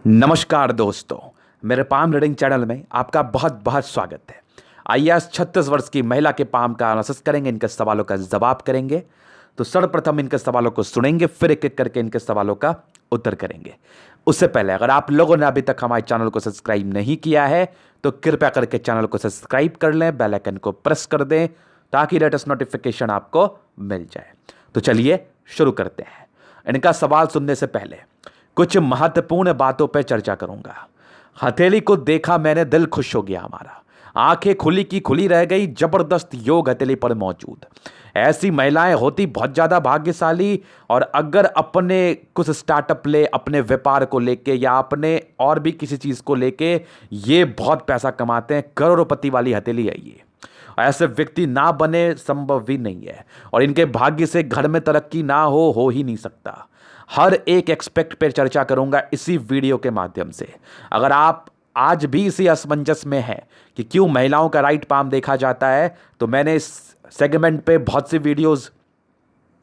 नमस्कार दोस्तों, मेरे पाम रीडिंग चैनल में आपका बहुत बहुत स्वागत है। आईएएस 36 वर्ष की महिला के पाम का एनालिसिस करेंगे, इनके सवालों का जवाब करेंगे। तो सर्वप्रथम इनके सवालों को सुनेंगे, फिर एक एक करके इनके सवालों का उत्तर करेंगे। उससे पहले अगर आप लोगों ने अभी तक हमारे चैनल को सब्सक्राइब नहीं किया है तो कृपया करके चैनल को सब्सक्राइब कर लें, बेल आइकन को प्रेस कर दें ताकि लेटेस्ट नोटिफिकेशन आपको मिल जाए। तो चलिए शुरू करते हैं। इनका सवाल सुनने से पहले कुछ महत्वपूर्ण बातों पर चर्चा करूंगा। हथेली को देखा मैंने, दिल खुश हो गया हमारा, आंखें खुली की खुली रह गई, जबरदस्त योग हथेली पर मौजूद। ऐसी महिलाएं होती बहुत ज्यादा भाग्यशाली, और अगर अपने कुछ स्टार्टअप ले, अपने व्यापार को लेके या अपने और भी किसी चीज को लेके ये बहुत पैसा कमाते हैं। करोड़पति वाली हथेली है ये। ऐसे व्यक्ति ना बने संभव भी नहीं है, और इनके भाग्य से घर में तरक्की ना हो ही नहीं सकता। हर एक एक्सपेक्ट पर चर्चा करूंगा इसी वीडियो के माध्यम से। अगर आप आज भी इसी असमंजस में हैं कि क्यों महिलाओं का राइट पाम देखा जाता है, तो मैंने इस सेगमेंट पे बहुत सी वीडियोस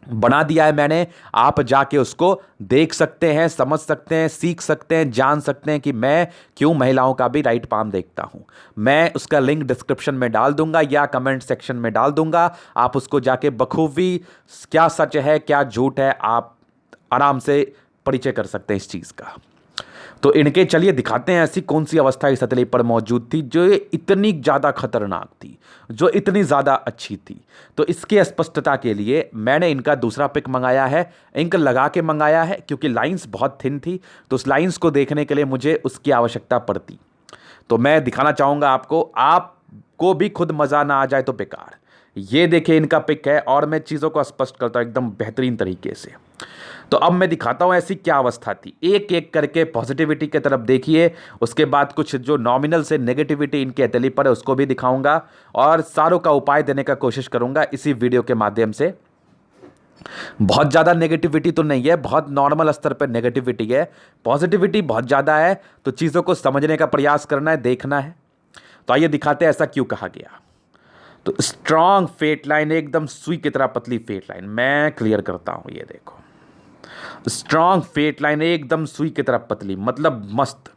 बना दिया है मैंने। आप जाके उसको देख सकते हैं, समझ सकते हैं, सीख सकते हैं, जान सकते हैं कि मैं क्यों महिलाओं का भी राइट पाम देखता हूं। मैं उसका लिंक डिस्क्रिप्शन में डाल दूंगा या कमेंट सेक्शन में डाल दूंगा। आप उसको जाके बखूबी क्या सच है क्या झूठ है आप आराम से परिचय कर सकते हैं इस चीज का। तो इनके चलिए दिखाते हैं ऐसी कौन सी अवस्था इस हथेली पर मौजूद थी जो इतनी ज्यादा खतरनाक थी, जो इतनी ज्यादा अच्छी थी। तो इसके स्पष्टता के लिए मैंने इनका दूसरा पिक मंगाया है, इंक लगा के मंगाया है, क्योंकि लाइंस बहुत थिन थी तो उस लाइंस को देखने के लिए मुझे उसकी आवश्यकता पड़ती। तो मैं दिखाना चाहूंगा आपको भी खुद मजा ना आ जाए तो बेकार। ये देखिए इनका पिक है, और मैं चीजों को स्पष्ट करता हूं एकदम बेहतरीन तरीके से। तो अब मैं दिखाता हूं ऐसी क्या अवस्था थी। एक एक करके पॉजिटिविटी की तरफ देखिए, उसके बाद कुछ जो नॉमिनल से नेगेटिविटी इनके हथेली पर है उसको भी दिखाऊंगा, और सारों का उपाय देने का कोशिश करूंगा इसी वीडियो के माध्यम से। बहुत ज़्यादा नेगेटिविटी तो नहीं है, बहुत नॉर्मल स्तर पर नेगेटिविटी है। पॉजिटिविटी बहुत ज़्यादा है, तो चीज़ों को समझने का प्रयास करना है, देखना है। तो आइए दिखाते हैं ऐसा क्यों कहा गया। तो स्ट्रांग फेट लाइन, एकदम सुई की तरह पतली फेट लाइन, मैं क्लियर करता हूं। ये देखो स्ट्रांग फेट लाइन, एकदम सुई की तरह पतली, मतलब मस्त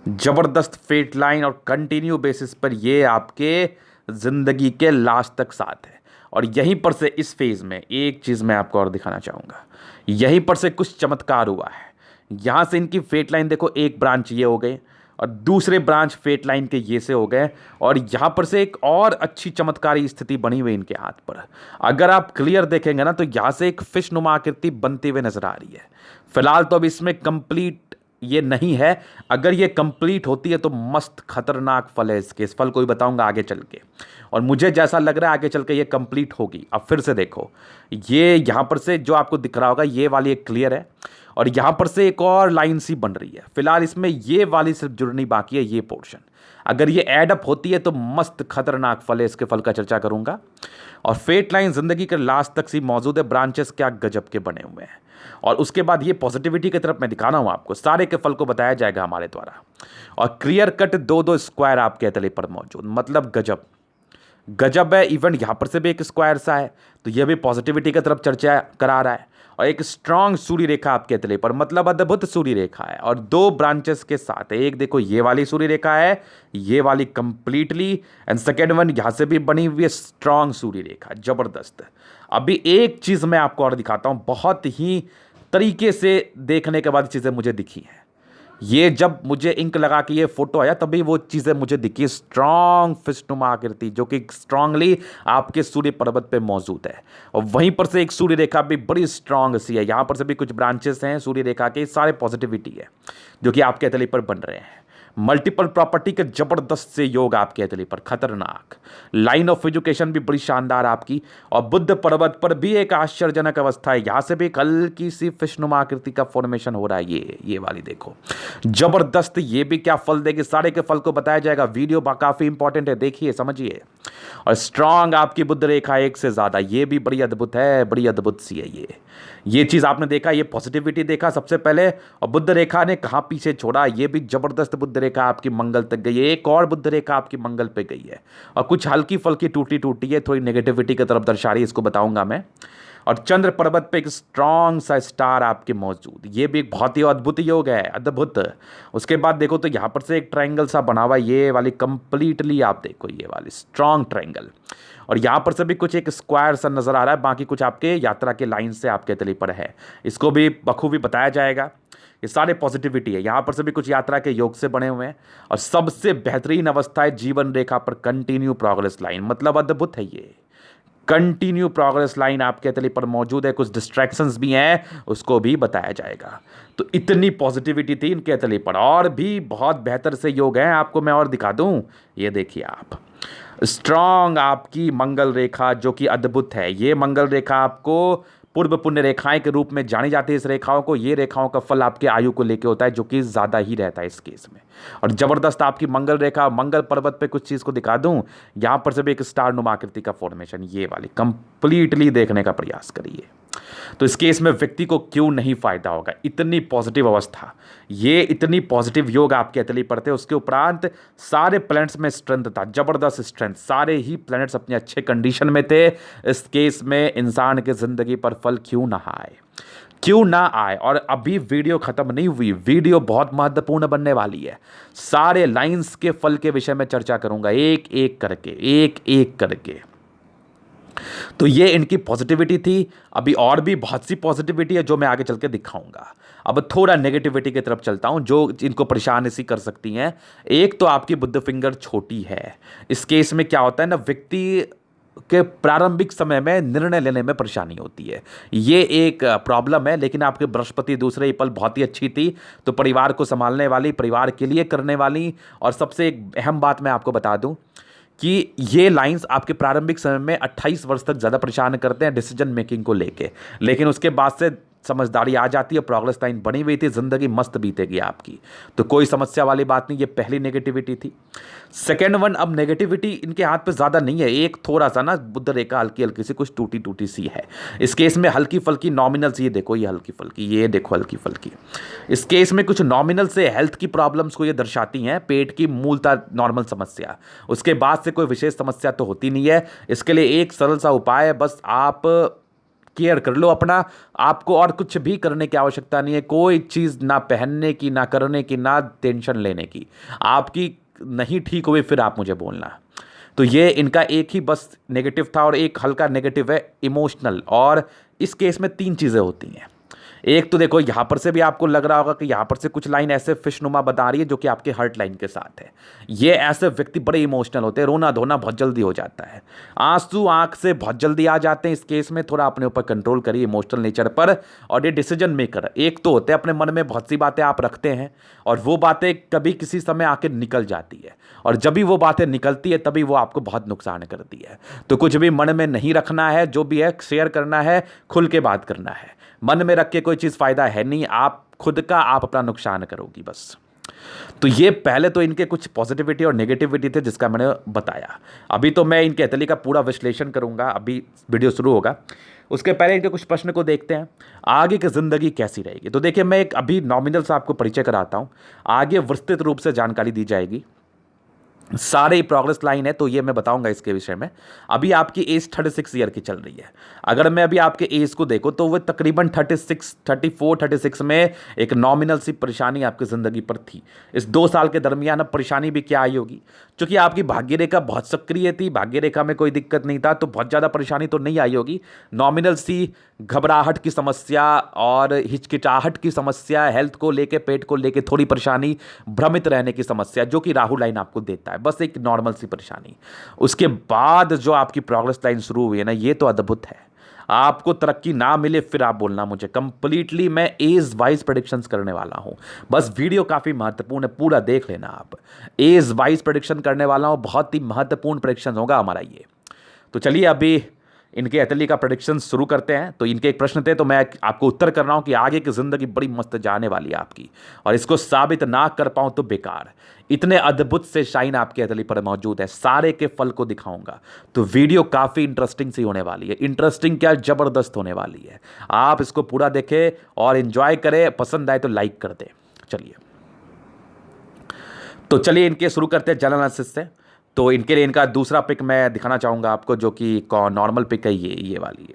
जबरदस्त फेट लाइन, और कंटिन्यू बेसिस पर ये आपके जिंदगी के लास्ट तक साथ है। और यहीं पर से इस फेज में एक चीज मैं आपको और दिखाना चाहूंगा, यहीं पर से कुछ चमत्कार हुआ है। यहां से इनकी फेट लाइन देखो, एक ब्रांच ये हो गए और दूसरे ब्रांच फेट लाइन के ये से हो गए, और यहां पर से एक और अच्छी चमत्कारी स्थिति बनी हुई इनके हाथ पर। अगर आप क्लियर देखेंगे ना तो यहां से एक फिश नुमा आकृति बनती हुई नजर आ रही है। फिलहाल तो अब इसमें कंप्लीट ये नहीं है, अगर ये कंप्लीट होती है तो मस्त खतरनाक फल है इसके। इस फल को भी बताऊंगा आगे चल के, और मुझे जैसा लग रहा है आगे चल के ये कंप्लीट होगी। अब फिर से देखो, ये यहां पर से जो आपको दिख रहा होगा ये वाली एक क्लियर है, और यहां पर से एक और लाइन सी बन रही है। फिलहाल इसमें ये वाली सिर्फ जुड़नी बाकी है, ये पोर्शन। अगर ये एडअप होती है तो मस्त खतरनाक फल है, इसके फल का चर्चा करूंगा। और फेट लाइन जिंदगी के लास्ट तक सी मौजूद है, ब्रांचेस क्या गजब के बने हुए हैं। और उसके बाद ये पॉजिटिविटी की तरफ मैं दिखाना हूं आपको, सारे के फल को बताया जाएगा हमारे द्वारा। और क्लियर कट दो स्क्वायर आपके हथेली पर मौजूद, मतलब गजब गजब है। इवन यहां पर से भी एक स्क्वायर सा है, तो यह भी पॉजिटिविटी की तरफ चर्चा करा रहा है। और एक स्ट्रांग सूर्य रेखा आपके हथेली पर, मतलब अद्भुत सूर्य रेखा है, और दो ब्रांचेस के साथ है। एक देखो ये वाली सूर्य रेखा है, ये वाली कंप्लीटली, एंड सेकेंड वन यहां से भी बनी हुई है स्ट्रांग सूर्य रेखा, जबरदस्त। अभी एक चीज मैं आपको और दिखाता हूं, बहुत ही तरीके से देखने के बाद चीजें मुझे दिखी हैं। ये जब मुझे इंक लगा के ये फोटो आया तभी वो चीजें मुझे दिखी। स्ट्रांग फिशनुमा आकृति जो कि स्ट्रांगली आपके सूर्य पर्वत पे मौजूद है, और वहीं पर से एक सूर्य रेखा भी बड़ी स्ट्रांग सी है। यहां पर से भी कुछ ब्रांचेस हैं सूर्य रेखा के, सारे पॉजिटिविटी है जो कि आपके हथेली पर बन रहे हैं। मल्टीपल प्रॉपर्टी के जबरदस्त से योग आपके हथेली पर, खतरनाक लाइन ऑफ एजुकेशन भी बड़ी शानदार आपकी। और बुद्ध पर्वत पर भी एक आश्चर्यजनक अवस्था है, यहां से भी एक हल्की सी फिशनुमा आकृति का फॉर्मेशन हो रहा है। ये वाली देखो जबरदस्त, ये भी क्या फल देगी, सारे के फल को बताया जाएगा। वीडियो काफी इंपॉर्टेंट है, देखिए समझिए। और स्ट्रांग आपकी बुद्ध रेखा एक से ज्यादा, ये भी बड़ी अद्भुत है, बड़ी अद्भुत सी है। ये चीज आपने देखा, ये पॉजिटिविटी देखा सबसे पहले, और बुद्ध रेखा ने कहां पीछे छोड़ा। ये भी जबरदस्त बुद्ध रेखा आपकी मंगल तक गई है, एक और बुद्ध रेखा आपकी मंगल पे गई है, और कुछ हल्की फल्की टूटी है, थोड़ी नेगेटिविटी की तरफ दर्शा रही है, इसको बताऊंगा मैं। और चंद्र पर्वत पे एक स्ट्रांग सा स्टार आपके मौजूद, ये भी एक बहुत ही अद्भुत योग है, अद्भुत। उसके बाद देखो तो यहाँ पर से एक ट्रायंगल सा बना हुआ है, ये वाली कंप्लीटली आप देखो, ये वाली स्ट्रांग ट्रायंगल। और यहाँ पर से भी कुछ एक स्क्वायर सा नजर आ रहा है, बाकी कुछ आपके यात्रा के लाइन से आपके तली पर है, इसको भी बखूबी बताया जाएगा। ये सारे पॉजिटिविटी है, यहाँ पर से भी कुछ यात्रा के योग से बने हुए हैं। और सबसे बेहतरीन अवस्था है जीवन रेखा पर कंटिन्यू प्रोग्रेस लाइन, मतलब अद्भुत है ये। कंटिन्यू प्रोग्रेस लाइन आपके तले पर मौजूद है, कुछ डिस्ट्रैक्शंस भी हैं उसको भी बताया जाएगा। तो इतनी पॉजिटिविटी थी इनके तले पर, और भी बहुत बेहतर से योग हैं, आपको मैं और दिखा दूं। ये देखिए आप, स्ट्रांग आपकी मंगल रेखा जो कि अद्भुत है। ये मंगल रेखा आपको पूर्व पुण्य रेखाएं के रूप में जानी जाती है। इस रेखाओं को, ये रेखाओं का फल आपके आयु को लेके होता है, जो कि ज़्यादा ही रहता है इस केस में। और ज़बरदस्त आपकी मंगल रेखा, मंगल पर्वत पे कुछ चीज़ को दिखा दूं, यहाँ पर से भी एक स्टार नुमा आकृति का फॉर्मेशन, ये वाली कंप्लीटली देखने का प्रयास करिए। तो इस केस में व्यक्ति को क्यों नहीं फायदा होगा, इतनी पॉजिटिव अवस्था, ये इतनी पॉजिटिव योग आपके अतली पड़ते हैं। उसके उपरांत सारे प्लैनेट्स में स्ट्रेंथ था, जबरदस्त स्ट्रेंथ, सारे ही प्लैनेट्स अपने अच्छे कंडीशन में थे। इस केस में इंसान की जिंदगी पर फल क्यों ना आए, क्यों ना आए। और अभी वीडियो खत्म नहीं हुई, वीडियो बहुत महत्वपूर्ण बनने वाली है। सारे लाइंस के फल के विषय में चर्चा करूंगा, एक एक करके, एक एक करके। तो ये इनकी पॉजिटिविटी थी। अभी और भी बहुत सी पॉजिटिविटी है जो मैं आगे चल के दिखाऊंगा। अब थोड़ा नेगेटिविटी की तरफ चलता हूं, जो इनको परेशान इसी कर सकती हैं। एक तो आपकी बुद्ध फिंगर छोटी है। इस केस में क्या होता है ना, व्यक्ति के प्रारंभिक समय में निर्णय लेने में परेशानी होती है, ये एक प्रॉब्लम है। लेकिन आपके बृहस्पति दूसरे ही पल बहुत ही अच्छी थी, तो परिवार को संभालने वाली, परिवार के लिए करने वाली। और सबसे एक अहम बात मैं आपको बता दूं कि ये लाइंस आपके प्रारंभिक समय में 28 वर्ष तक ज़्यादा परेशान करते हैं डिसीजन मेकिंग को लेके, लेकिन उसके बाद से समझदारी आ जाती है, प्रोग्रेस लाइन बनी हुई थी, ज़िंदगी मस्त बीतेगी आपकी, तो कोई समस्या वाली बात नहीं। ये पहली नेगेटिविटी थी। सेकेंड वन, अब नेगेटिविटी इनके हाथ पे ज़्यादा नहीं है, एक थोड़ा सा ना बुद्ध रेखा हल्की हल्की सी, कुछ टूटी टूटी सी है। इस केस में हल्की फल्की नॉमिनल सी, ये देखो ये हल्की फल्की, ये देखो हल्की फल्की। इस केस में कुछ नॉमिनल से हेल्थ की प्रॉब्लम्स को ये दर्शाती हैं, पेट की मूलतः नॉर्मल समस्या, उसके बाद से कोई विशेष समस्या तो होती नहीं है। इसके लिए एक सरल सा उपाय है, बस आप केयर कर लो अपना, आपको और कुछ भी करने की आवश्यकता नहीं है। कोई चीज़ ना पहनने की, ना करने की, ना टेंशन लेने की। आपकी नहीं ठीक हुई फिर आप मुझे बोलना। तो ये इनका एक ही बस नेगेटिव था, और एक हल्का नेगेटिव है इमोशनल। और इस केस में तीन चीज़ें होती हैं। एक तो देखो यहाँ पर से भी आपको लग रहा होगा कि यहाँ पर से कुछ लाइन ऐसे फिशनुमा बता रही है जो कि आपके हार्ट लाइन के साथ है। ये ऐसे व्यक्ति बड़े इमोशनल होते हैं, रोना धोना बहुत जल्दी हो जाता है, आंसू आंख से बहुत जल्दी आ जाते हैं। इस केस में थोड़ा अपने ऊपर कंट्रोल करिए इमोशनल नेचर पर। और ये डिसीजन मेकर, एक तो होते हैं अपने मन में बहुत सी बातें आप रखते हैं, और वो बातें कभी किसी समय आके निकल जाती है, और जब भी वो बातें निकलती है तभी वो आपको बहुत नुकसान करती है। तो कुछ भी मन में नहीं रखना है, जो भी है शेयर करना है, खुल के बात करना है। मन में रख के कोई चीज़ फायदा है नहीं, आप खुद का आप अपना नुकसान करोगी बस। तो ये पहले तो इनके कुछ पॉजिटिविटी और नेगेटिविटी थे जिसका मैंने बताया। अभी तो मैं इनके एतली का पूरा विश्लेषण करूंगा, अभी वीडियो शुरू होगा। उसके पहले इनके कुछ प्रश्न को देखते हैं, आगे की ज़िंदगी कैसी रहेगी। तो देखिए, मैं एक अभी नॉमिनल से आपको परिचय कराता हूँ, आगे विस्तृत रूप से जानकारी दी जाएगी। सारे प्रोग्रेस लाइन है तो ये मैं बताऊंगा इसके विषय में। अभी आपकी एज 36 ईयर की चल रही है। अगर मैं अभी आपके एज को देखो तो वो तकरीबन 36, 34, 36 में एक नॉमिनल सी परेशानी आपकी ज़िंदगी पर थी। इस 2 साल के दरमियान अब परेशानी भी क्या आई होगी, क्योंकि आपकी भाग्य रेखा बहुत सक्रिय थी, भाग्य रेखा में कोई दिक्कत नहीं था, तो बहुत ज़्यादा परेशानी तो नहीं आई होगी। नॉमिनल सी घबराहट की समस्या और हिचकिचाहट की समस्या, हेल्थ को लेके, पेट को लेके थोड़ी परेशानी, भ्रमित रहने की समस्या, जो कि राहु लाइन आपको देता है, बस एक नॉर्मल सी परेशानी। उसके बाद जो आपकी प्रोग्रेस लाइन शुरू हुई है ना, ये तो अद्भुत है। आपको तरक्की ना मिले फिर आप बोलना मुझे, कंप्लीटली मैं एज वाइज प्रेडिक्शंस करने वाला हूं। बस वीडियो काफ़ी महत्वपूर्ण है, पूरा देख लेना आप। एज वाइज प्रेडिक्शन करने वाला हूं, बहुत ही महत्वपूर्ण प्रेडिक्शन होगा हमारा ये। तो चलिए अभी इनके एतली का प्रेडिक्शन शुरू करते हैं। तो इनके एक प्रश्न थे, तो मैं आपको उत्तर कर रहा हूं कि आगे की ज़िंदगी बड़ी मस्त जाने वाली है आपकी, और इसको साबित ना कर पाऊं तो बेकार। इतने अद्भुत से शाइन आपके एतली पर मौजूद है, सारे के फल को दिखाऊंगा। तो वीडियो काफ़ी इंटरेस्टिंग सी होने वाली है। इंटरेस्टिंग क्या, ज़बरदस्त होने वाली है। आप इसको पूरा देखें और इन्जॉय करें, पसंद आए तो लाइक कर दें। चलिए तो चलिए इनके शुरू करते हैं जनरल एनालिसिस से। तो इनके लिए इनका दूसरा पिक मैं दिखाना चाहूँगा आपको, जो कि नॉर्मल पिक है, ये वाली।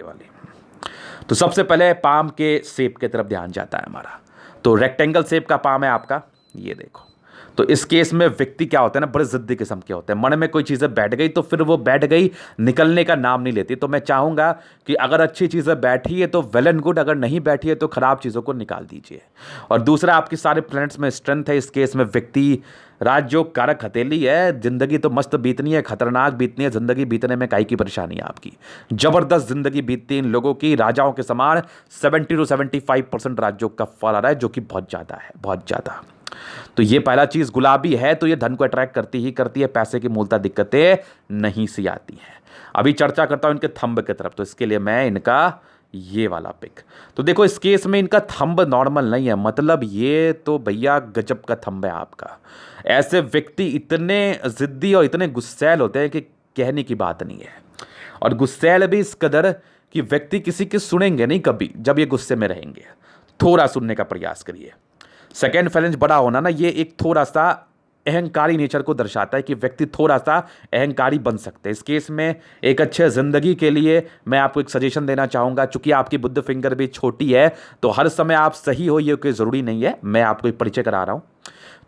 तो सबसे पहले पाम के शेप की तरफ ध्यान जाता है हमारा। तो रेक्टेंगल शेप का पाम है आपका, ये देखो। तो इस केस में व्यक्ति क्या होता है ना, बड़े जिद्दी किस्म के होते हैं। मन में कोई चीज़ें बैठ गई तो फिर वो बैठ गई, निकलने का नाम नहीं लेती। तो मैं चाहूँगा कि अगर अच्छी चीज़ें बैठी है तो वेल एंड गुड, अगर नहीं बैठी है तो खराब चीज़ों को निकाल दीजिए। और दूसरा, आपकी सारे प्लैनेट्स में स्ट्रेंथ है। इस केस में व्यक्ति राजयोग कारक हथेली है। जिंदगी तो मस्त बीतनी है, खतरनाक बीतनी है। जिंदगी बीतने में काई की परेशानी है आपकी, जबरदस्त जिंदगी बीतती है इन लोगों की। राजाओं के समान 70 to 75% राजयोग का फल आ रहा है, जो कि बहुत ज़्यादा है, बहुत ज़्यादा। तो ये पहला चीज गुलाबी है तो ये धन को अट्रैक्ट करती ही करती है, पैसे की मूलता दिक्कतें नहीं सी आती हैं। अभी चर्चा करता हूं इनके थंब की तरफ। तो इसके लिए मैं इनका ये वाला पिक, तो देखो इस केस में इनका थंब नॉर्मल नहीं है, मतलब ये तो भैया गजब का थंब है आपका। ऐसे व्यक्ति इतने जिद्दी और इतने गुस्सैल होते हैं कि कहने की बात नहीं है। और गुस्सैल भी इस कदर कि व्यक्ति किसी की सुनेंगे नहीं कभी, जब ये गुस्से में रहेंगे। थोड़ा सुनने का प्रयास करिए। सेकेंड फेलेंज बड़ा होना ना, ये एक थोड़ा सा अहंकारी नेचर को दर्शाता है कि व्यक्ति थोड़ा सा अहंकारी बन सकते हैं। इस केस में एक अच्छे ज़िंदगी के लिए मैं आपको एक सजेशन देना चाहूँगा। चूंकि आपकी बुद्ध फिंगर भी छोटी है तो हर समय आप सही हो ये कोई ज़रूरी नहीं है, मैं आपको एक परिचय करा रहा हूँ।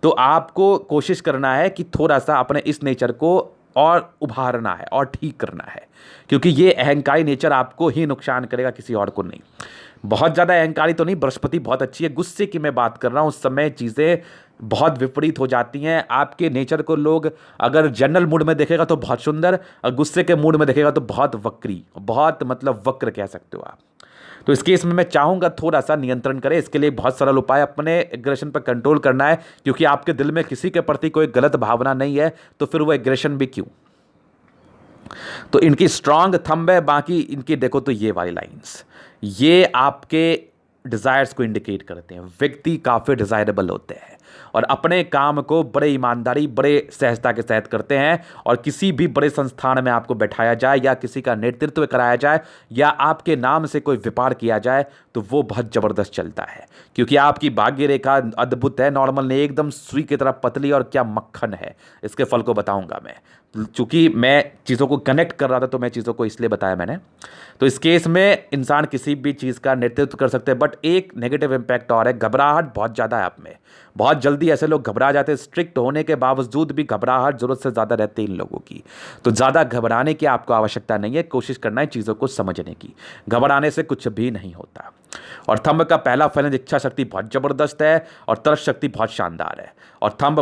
तो आपको कोशिश करना है कि थोड़ा सा अपने इस नेचर को और उभारना है और ठीक करना है, क्योंकि ये अहंकारी नेचर आपको ही नुकसान करेगा, किसी और को नहीं। बहुत ज़्यादा अहंकारी तो नहीं, बृहस्पति बहुत अच्छी है। गुस्से की मैं बात कर रहा हूँ, उस समय चीज़ें बहुत विपरीत हो जाती हैं। आपके नेचर को लोग अगर जनरल मूड में देखेगा तो बहुत सुंदर, और गुस्से के मूड में देखेगा तो बहुत वक्री, बहुत मतलब वक्र कह सकते हो आप। तो इस केस में मैं चाहूँगा थोड़ा सा नियंत्रण करें। इसके लिए बहुत सरल उपाय, अपने एग्रेशन पर कंट्रोल करना है, क्योंकि आपके दिल में किसी के प्रति कोई गलत भावना नहीं है, तो फिर वो एग्रेशन भी क्यों। तो इनकी स्ट्रांग थंब है। बाकी इनकी देखो तो ये वाली लाइंस, ये आपके डिज़ायर्स को इंडिकेट करते हैं। व्यक्ति काफ़ी डिज़ायरेबल होते हैं और अपने काम को बड़े ईमानदारी, बड़े सहजता के साथ करते हैं। और किसी भी बड़े संस्थान में आपको बैठाया जाए या किसी का नेतृत्व कराया जाए या आपके नाम से कोई व्यापार किया जाए तो वो बहुत ज़बरदस्त चलता है, क्योंकि आपकी भाग्य रेखा अद्भुत है, नॉर्मल नहीं, एकदम सुई की तरह पतली और क्या मक्खन है। इसके फल को बताऊंगा मैं, चूंकि मैं चीज़ों को कनेक्ट कर रहा था तो मैं चीज़ों को इसलिए बताया मैंने। तो इस केस में इंसान किसी भी चीज़ का नेतृत्व कर सकते हैं, बट एक नेगेटिव इम्पैक्ट और है, घबराहट बहुत ज़्यादा है आप में। बहुत जल्दी ऐसे लोग घबरा जाते हैं, स्ट्रिक्ट होने के बावजूद भी घबराहट ज़रूरत से ज़्यादा रहती है इन लोगों की। तो ज़्यादा घबराने की आपको आवश्यकता नहीं है, कोशिश करना है चीज़ों को समझने की। घबराने से कुछ भी नहीं होता। और थंब का पहला फलन, इच्छा शक्ति बहुत ज़बरदस्त है और तर्क शक्ति बहुत शानदार है। और थंब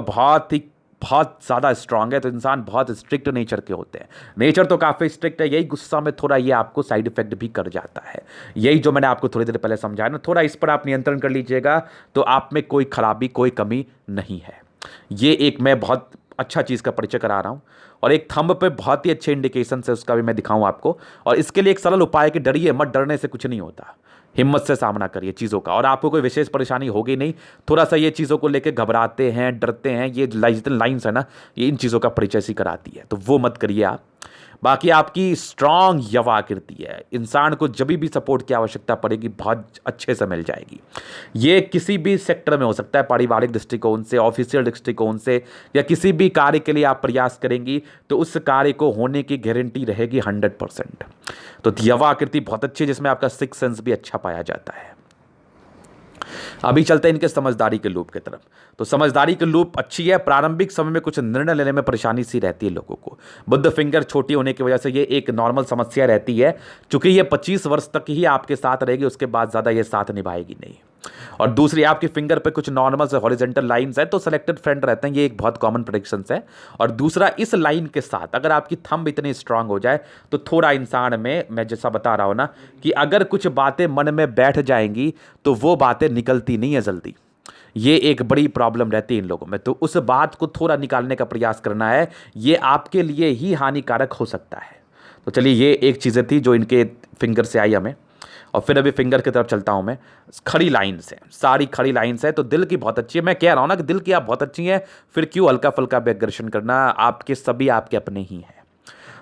बहुत ज़्यादा स्ट्रांग है, तो इंसान बहुत स्ट्रिक्ट नेचर के होते हैं। नेचर तो काफ़ी स्ट्रिक्ट है, यही गुस्सा में थोड़ा ये आपको साइड इफेक्ट भी कर जाता है। यही जो मैंने आपको थोड़ी देर पहले समझाया ना, थोड़ा इस पर आप नियंत्रण कर लीजिएगा तो आप में कोई खराबी, कोई कमी नहीं है। ये एक मैं बहुत अच्छा चीज़ का परिचय करा रहा हूँ। और एक थंब पे बहुत ही अच्छे इंडिकेशन है, उसका भी मैं दिखाऊँ आपको। और इसके लिए एक सरल उपाय है कि डरिए मत, डरने से कुछ नहीं होता। हिम्मत से सामना करिए चीज़ों का और आपको कोई विशेष परेशानी होगी नहीं। थोड़ा सा ये चीज़ों को लेकर घबराते हैं, डरते हैं, ये जितने लाइन्स है ना, ये इन चीज़ों का परिचय सी कराती है, तो वो मत करिए आप। बाकी आपकी स्ट्रांग यवा आकृति है, इंसान को जब भी सपोर्ट की आवश्यकता पड़ेगी बहुत अच्छे से मिल जाएगी। ये किसी भी सेक्टर में हो सकता है, पारिवारिक दृष्टिकोण से, ऑफिशियल दृष्टिकोण से, या किसी भी कार्य के लिए आप प्रयास करेंगी तो उस कार्य को होने की गारंटी रहेगी 100%। तो यवा आकृति बहुत अच्छी है, जिसमें आपका सिक्स सेंस भी अच्छा पाया जाता है। अभी चलते हैं इनके समझदारी के लूप की तरफ। तो समझदारी की लूप अच्छी है। प्रारंभिक समय में कुछ निर्णय लेने में परेशानी सी रहती है लोगों को, बुद्ध फिंगर छोटी होने की वजह से ये एक नॉर्मल समस्या रहती है। चूंकि ये 25 वर्ष तक ही आपके साथ रहेगी, उसके बाद ज़्यादा ये साथ निभाएगी नहीं। और दूसरी, आपकी फिंगर पे कुछ नॉर्मल से हॉरिजेंटल लाइंस है तो सेलेक्टेड फ्रेंड रहते हैं, ये एक बहुत कॉमन प्रेडिक्शन है। और दूसरा, इस लाइन के साथ अगर आपकी थंब इतनी स्ट्रांग हो जाए तो थोड़ा इंसान में, मैं जैसा बता रहा हूं ना, कि अगर कुछ बातें मन में बैठ जाएंगी तो वो बातें निकलती नहीं है जल्दी। ये एक बड़ी प्रॉब्लम रहती है इन लोगों में, तो उस बात को थोड़ा निकालने का प्रयास करना है, ये आपके लिए ही हानिकारक हो सकता है। तो चलिए, ये एक चीज़ें थी जो इनके फिंगर से आई हमें। और फिर अभी फिंगर की तरफ चलता हूं मैं। खड़ी लाइन्स है, सारी खड़ी लाइन्स है, तो दिल की बहुत अच्छी है। मैं कह रहा हूं ना कि दिल की आप बहुत अच्छी हैं, फिर क्यों हल्का फुल्का भी अग्रेशन करना, आपके सभी आपके अपने ही हैं।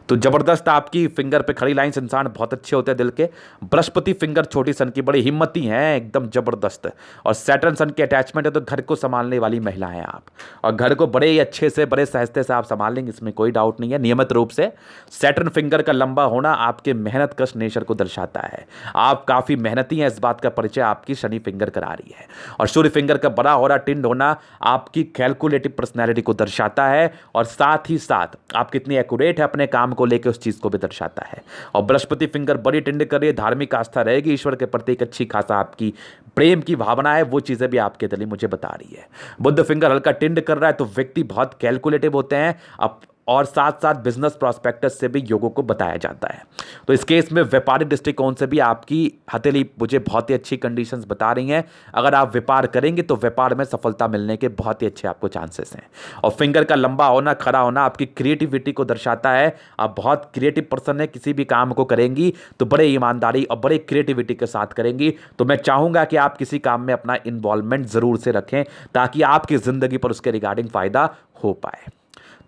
तो जबरदस्त आपकी फिंगर पे खड़ी लाइंस, इंसान बहुत अच्छे होते हैं दिल के। बृहस्पति फिंगर छोटी सन की, बड़ी हिम्मती हैं, एकदम जबरदस्त। और सैटर्न सन की अटैचमेंट है, तो घर को संभालने वाली महिला हैं आप, और घर को बड़े ही अच्छे से, बड़े सहजते से आप संभाल लेंगे, इसमें कोई डाउट नहीं है। नियमित रूप से सैटर्न फिंगर का लंबा होना आपके मेहनत कश नेचर को दर्शाता है। आप काफ़ी मेहनती हैं, इस बात का परिचय आपकी शनि फिंगर करा रही है। और सूर्य फिंगर का बड़ा हो रहा टिंड होना आपकी कैलकुलेटिव पर्सनैलिटी को दर्शाता है, और साथ ही साथ आप कितनी एक्यूरेट है अपने काम को लेकर, उस चीज़ को भी दर्शाता है। और बृहस्पति फिंगर बड़ी टिंड कर रही है, धार्मिक आस्था रहेगी, ईश्वर के प्रति एक अच्छी खासा आपकी प्रेम की भावना है, वो चीज़ें भी आपके दिल मुझे बता रही है। बुध फिंगर हल्का टिंड कर रहा है, तो व्यक्ति बहुत कैलकुलेटिव होते हैं अब, और साथ साथ बिजनेस प्रॉस्पेक्टस से भी योगों को बताया जाता है। तो इस केस में व्यापारिक दृष्टिकोण से भी आपकी हथेली मुझे बहुत ही अच्छी कंडीशंस बता रही हैं। अगर आप व्यापार करेंगे तो व्यापार में सफलता मिलने के बहुत ही अच्छे आपको चांसेस हैं। और फिंगर का लंबा होना, खड़ा होना आपकी क्रिएटिविटी को दर्शाता है। आप बहुत क्रिएटिव पर्सन है, किसी भी काम को करेंगी तो बड़े ईमानदारी और बड़े क्रिएटिविटी के साथ करेंगी। तो मैं चाहूँगा कि आप किसी काम में अपना इन्वॉल्वमेंट ज़रूर से रखें, ताकि आपकी ज़िंदगी पर उसके रिगार्डिंग फ़ायदा हो पाए।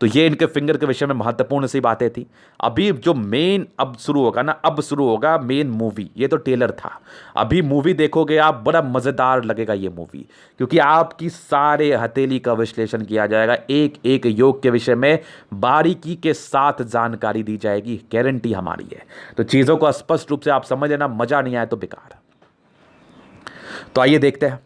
तो ये इनके फिंगर के विषय में महत्वपूर्ण सी बातें थी। अभी जो मेन अब शुरू होगा ना, अब शुरू होगा मेन मूवी। ये तो टेलर था, अभी मूवी देखोगे आप, बड़ा मज़ेदार लगेगा ये मूवी, क्योंकि आपकी सारे हथेली का विश्लेषण किया जाएगा, एक एक योग के विषय में बारीकी के साथ जानकारी दी जाएगी, गारंटी हमारी है। तो चीज़ों को स्पष्ट रूप से आप समझ लेना, मज़ा नहीं आए तो बेकार। तो आइए देखते हैं।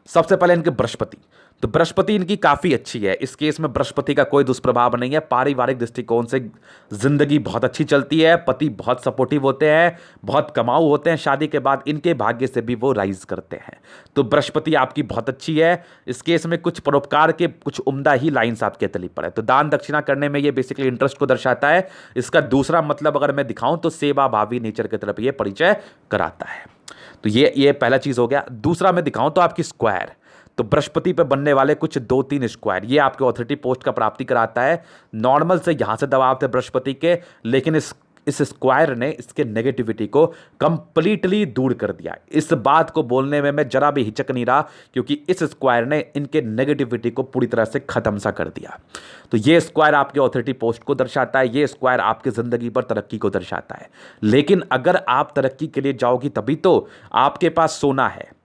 सबसे पहले इनके बृहस्पति, तो बृहस्पति इनकी काफ़ी अच्छी है। इस केस में बृहस्पति का कोई दुष्प्रभाव नहीं है। पारिवारिक दृष्टिकोण से जिंदगी बहुत अच्छी चलती है, पति बहुत सपोर्टिव होते हैं, बहुत कमाऊ होते हैं, शादी के बाद इनके भाग्य से भी वो राइज करते हैं। तो बृहस्पति आपकी बहुत अच्छी है। इस केस में कुछ परोपकार के कुछ उम्दा ही लाइन्स आपके तली पर है। तो दान दक्षिणा करने में ये बेसिकली इंटरेस्ट को दर्शाता है। इसका दूसरा मतलब अगर मैं दिखाऊं तो सेवा भावी नेचर की तरफ ये परिचय कराता है। तो ये पहला चीज़ हो गया। दूसरा मैं दिखाऊं तो आपकी स्क्वायर, तो बृहस्पति पे बनने वाले कुछ 2-3 स्क्वायर, ये आपके ऑथोरिटी पोस्ट का प्राप्ति कराता है। नॉर्मल से यहाँ से दबाव थे बृहस्पति के, लेकिन इस स्क्वायर ने इसके नेगेटिविटी को कंप्लीटली दूर कर दिया। इस बात को बोलने में मैं जरा भी हिचक नहीं रहा, क्योंकि इस स्क्वायर ने इनके नेगेटिविटी को पूरी तरह से खत्म सा कर दिया। तो ये स्क्वायर आपके ऑथोरिटी पोस्ट को दर्शाता है, ये स्क्वायर आपकी ज़िंदगी पर तरक्की को दर्शाता है। लेकिन अगर आप तरक्की के लिए जाओगी तभी तो, आपके पास सोना है,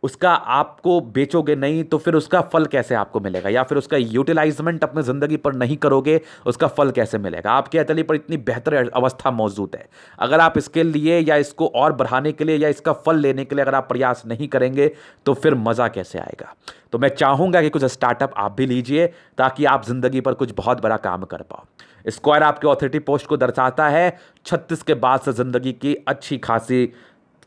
उसका आपको बेचोगे नहीं तो फिर उसका फल कैसे आपको मिलेगा, या फिर उसका यूटिलाइजमेंट अपने ज़िंदगी पर नहीं करोगे, उसका फल कैसे मिलेगा। आपके हथेली पर इतनी बेहतर अवस्था मौजूद है, अगर आप इसके लिए या इसको और बढ़ाने के लिए या इसका फल लेने के लिए अगर आप प्रयास नहीं करेंगे तो फिर मज़ा कैसे आएगा। तो मैं चाहूँगा कि कुछ स्टार्टअप आप भी लीजिए, ताकि आप ज़िंदगी पर कुछ बहुत बड़ा काम कर पाओ। स्क्वायर आपके ऑथोरिटी पोस्ट को दर्शाता है। 36 के बाद से ज़िंदगी की अच्छी खासी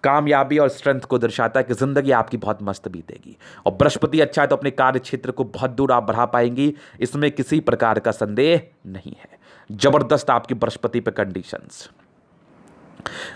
कामयाबी और स्ट्रेंथ को दर्शाता है कि ज़िंदगी आपकी बहुत मस्त बीतेगी। और बृहस्पति अच्छा है तो अपने कार्य क्षेत्र को बहुत दूर आप बढ़ा पाएंगी, इसमें किसी प्रकार का संदेह नहीं है। जबरदस्त आपकी बृहस्पति पे कंडीशंस।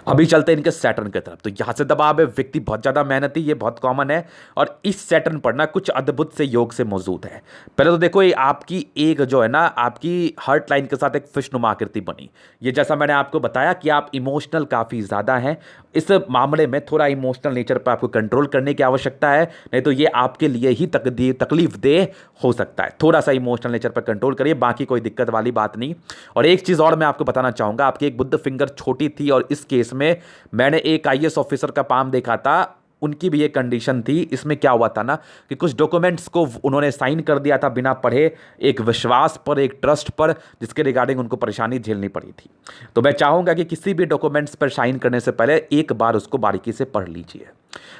अभी चलते हैं इनके सैटर्न की तरफ। तो यहां से दबाव है, व्यक्ति बहुत ज्यादा मेहनती, ये बहुत कॉमन है। और इस सैटर्न पर ना कुछ अद्भुत से योग से मौजूद है। पहले तो देखो, ये आपकी एक जो है ना, आपकी हार्ट लाइन के साथ एक फिशनुमा आकृति बनी। ये जैसा मैंने आपको बताया कि आप इमोशनल काफ़ी ज़्यादा हैं, इस मामले में थोड़ा इमोशनल नेचर पर आपको कंट्रोल करने की आवश्यकता है, नहीं तो ये आपके लिए ही तकलीफ देह हो सकता है। थोड़ा सा इमोशनल नेचर पर कंट्रोल करिए, बाकी कोई दिक्कत वाली बात नहीं। और एक चीज़ और मैं आपको बताना चाहूँगा, आपकी एक बुद्ध फिंगर छोटी थी, और इस केस में मैंने एक आईएएस ऑफिसर का पाम देखा था, उनकी भी ये कंडीशन थी। इसमें क्या हुआ था ना कि कुछ डॉक्यूमेंट्स को उन्होंने साइन कर दिया था बिना पढ़े, एक विश्वास पर, एक ट्रस्ट पर, जिसके रिगार्डिंग उनको परेशानी झेलनी पड़ी थी। तो मैं चाहूँगा कि किसी भी डॉक्यूमेंट्स पर साइन करने से पहले एक बार उसको बारीकी से पढ़ लीजिए।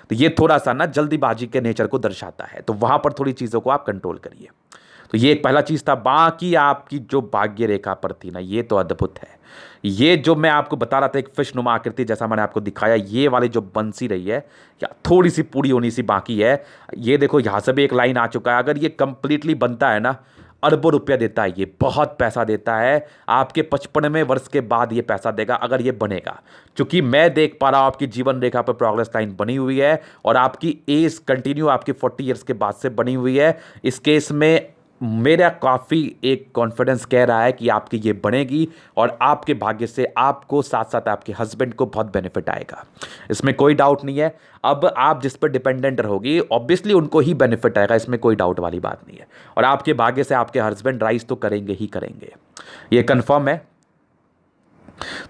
तो ये थोड़ा सा ना जल्दीबाजी के नेचर को दर्शाता है, तो वहाँ पर थोड़ी चीज़ों को आप कंट्रोल करिए। तो ये एक पहला चीज़ था। बाकी आपकी जो भाग्य रेखा पर थी ना, ये तो अद्भुत है। ये जो मैं आपको बता रहा था, एक फिश नुमा आकृति जैसा मैंने आपको दिखाया, ये वाली जो बंसी रही है, या थोड़ी सी पूरी होनी सी बाकी है। ये देखो, यहाँ से भी एक लाइन आ चुका है। अगर ये कंप्लीटली बनता है ना, अरबों रुपया देता है, ये बहुत पैसा देता है। आपके 55वें वर्ष के बाद ये पैसा देगा अगर ये बनेगा। चूंकि मैं देख पा रहा हूँ आपकी जीवन रेखा पर प्रोग्रेस लाइन बनी हुई है, और आपकी एज कंटिन्यू आपकी 40 ईयर्स के बाद से बनी हुई है। इस केस में मेरा काफ़ी एक कॉन्फिडेंस कह रहा है कि आपकी ये बनेगी, और आपके भाग्य से आपको साथ साथ आपके हस्बैंड को बहुत बेनिफिट आएगा, इसमें कोई डाउट नहीं है। अब आप जिस पर डिपेंडेंट रहोगी, ऑब्वियसली उनको ही बेनिफिट आएगा, इसमें कोई डाउट वाली बात नहीं है। और आपके भाग्य से आपके हस्बैंड राइज तो करेंगे ही करेंगे, ये कंफर्म है।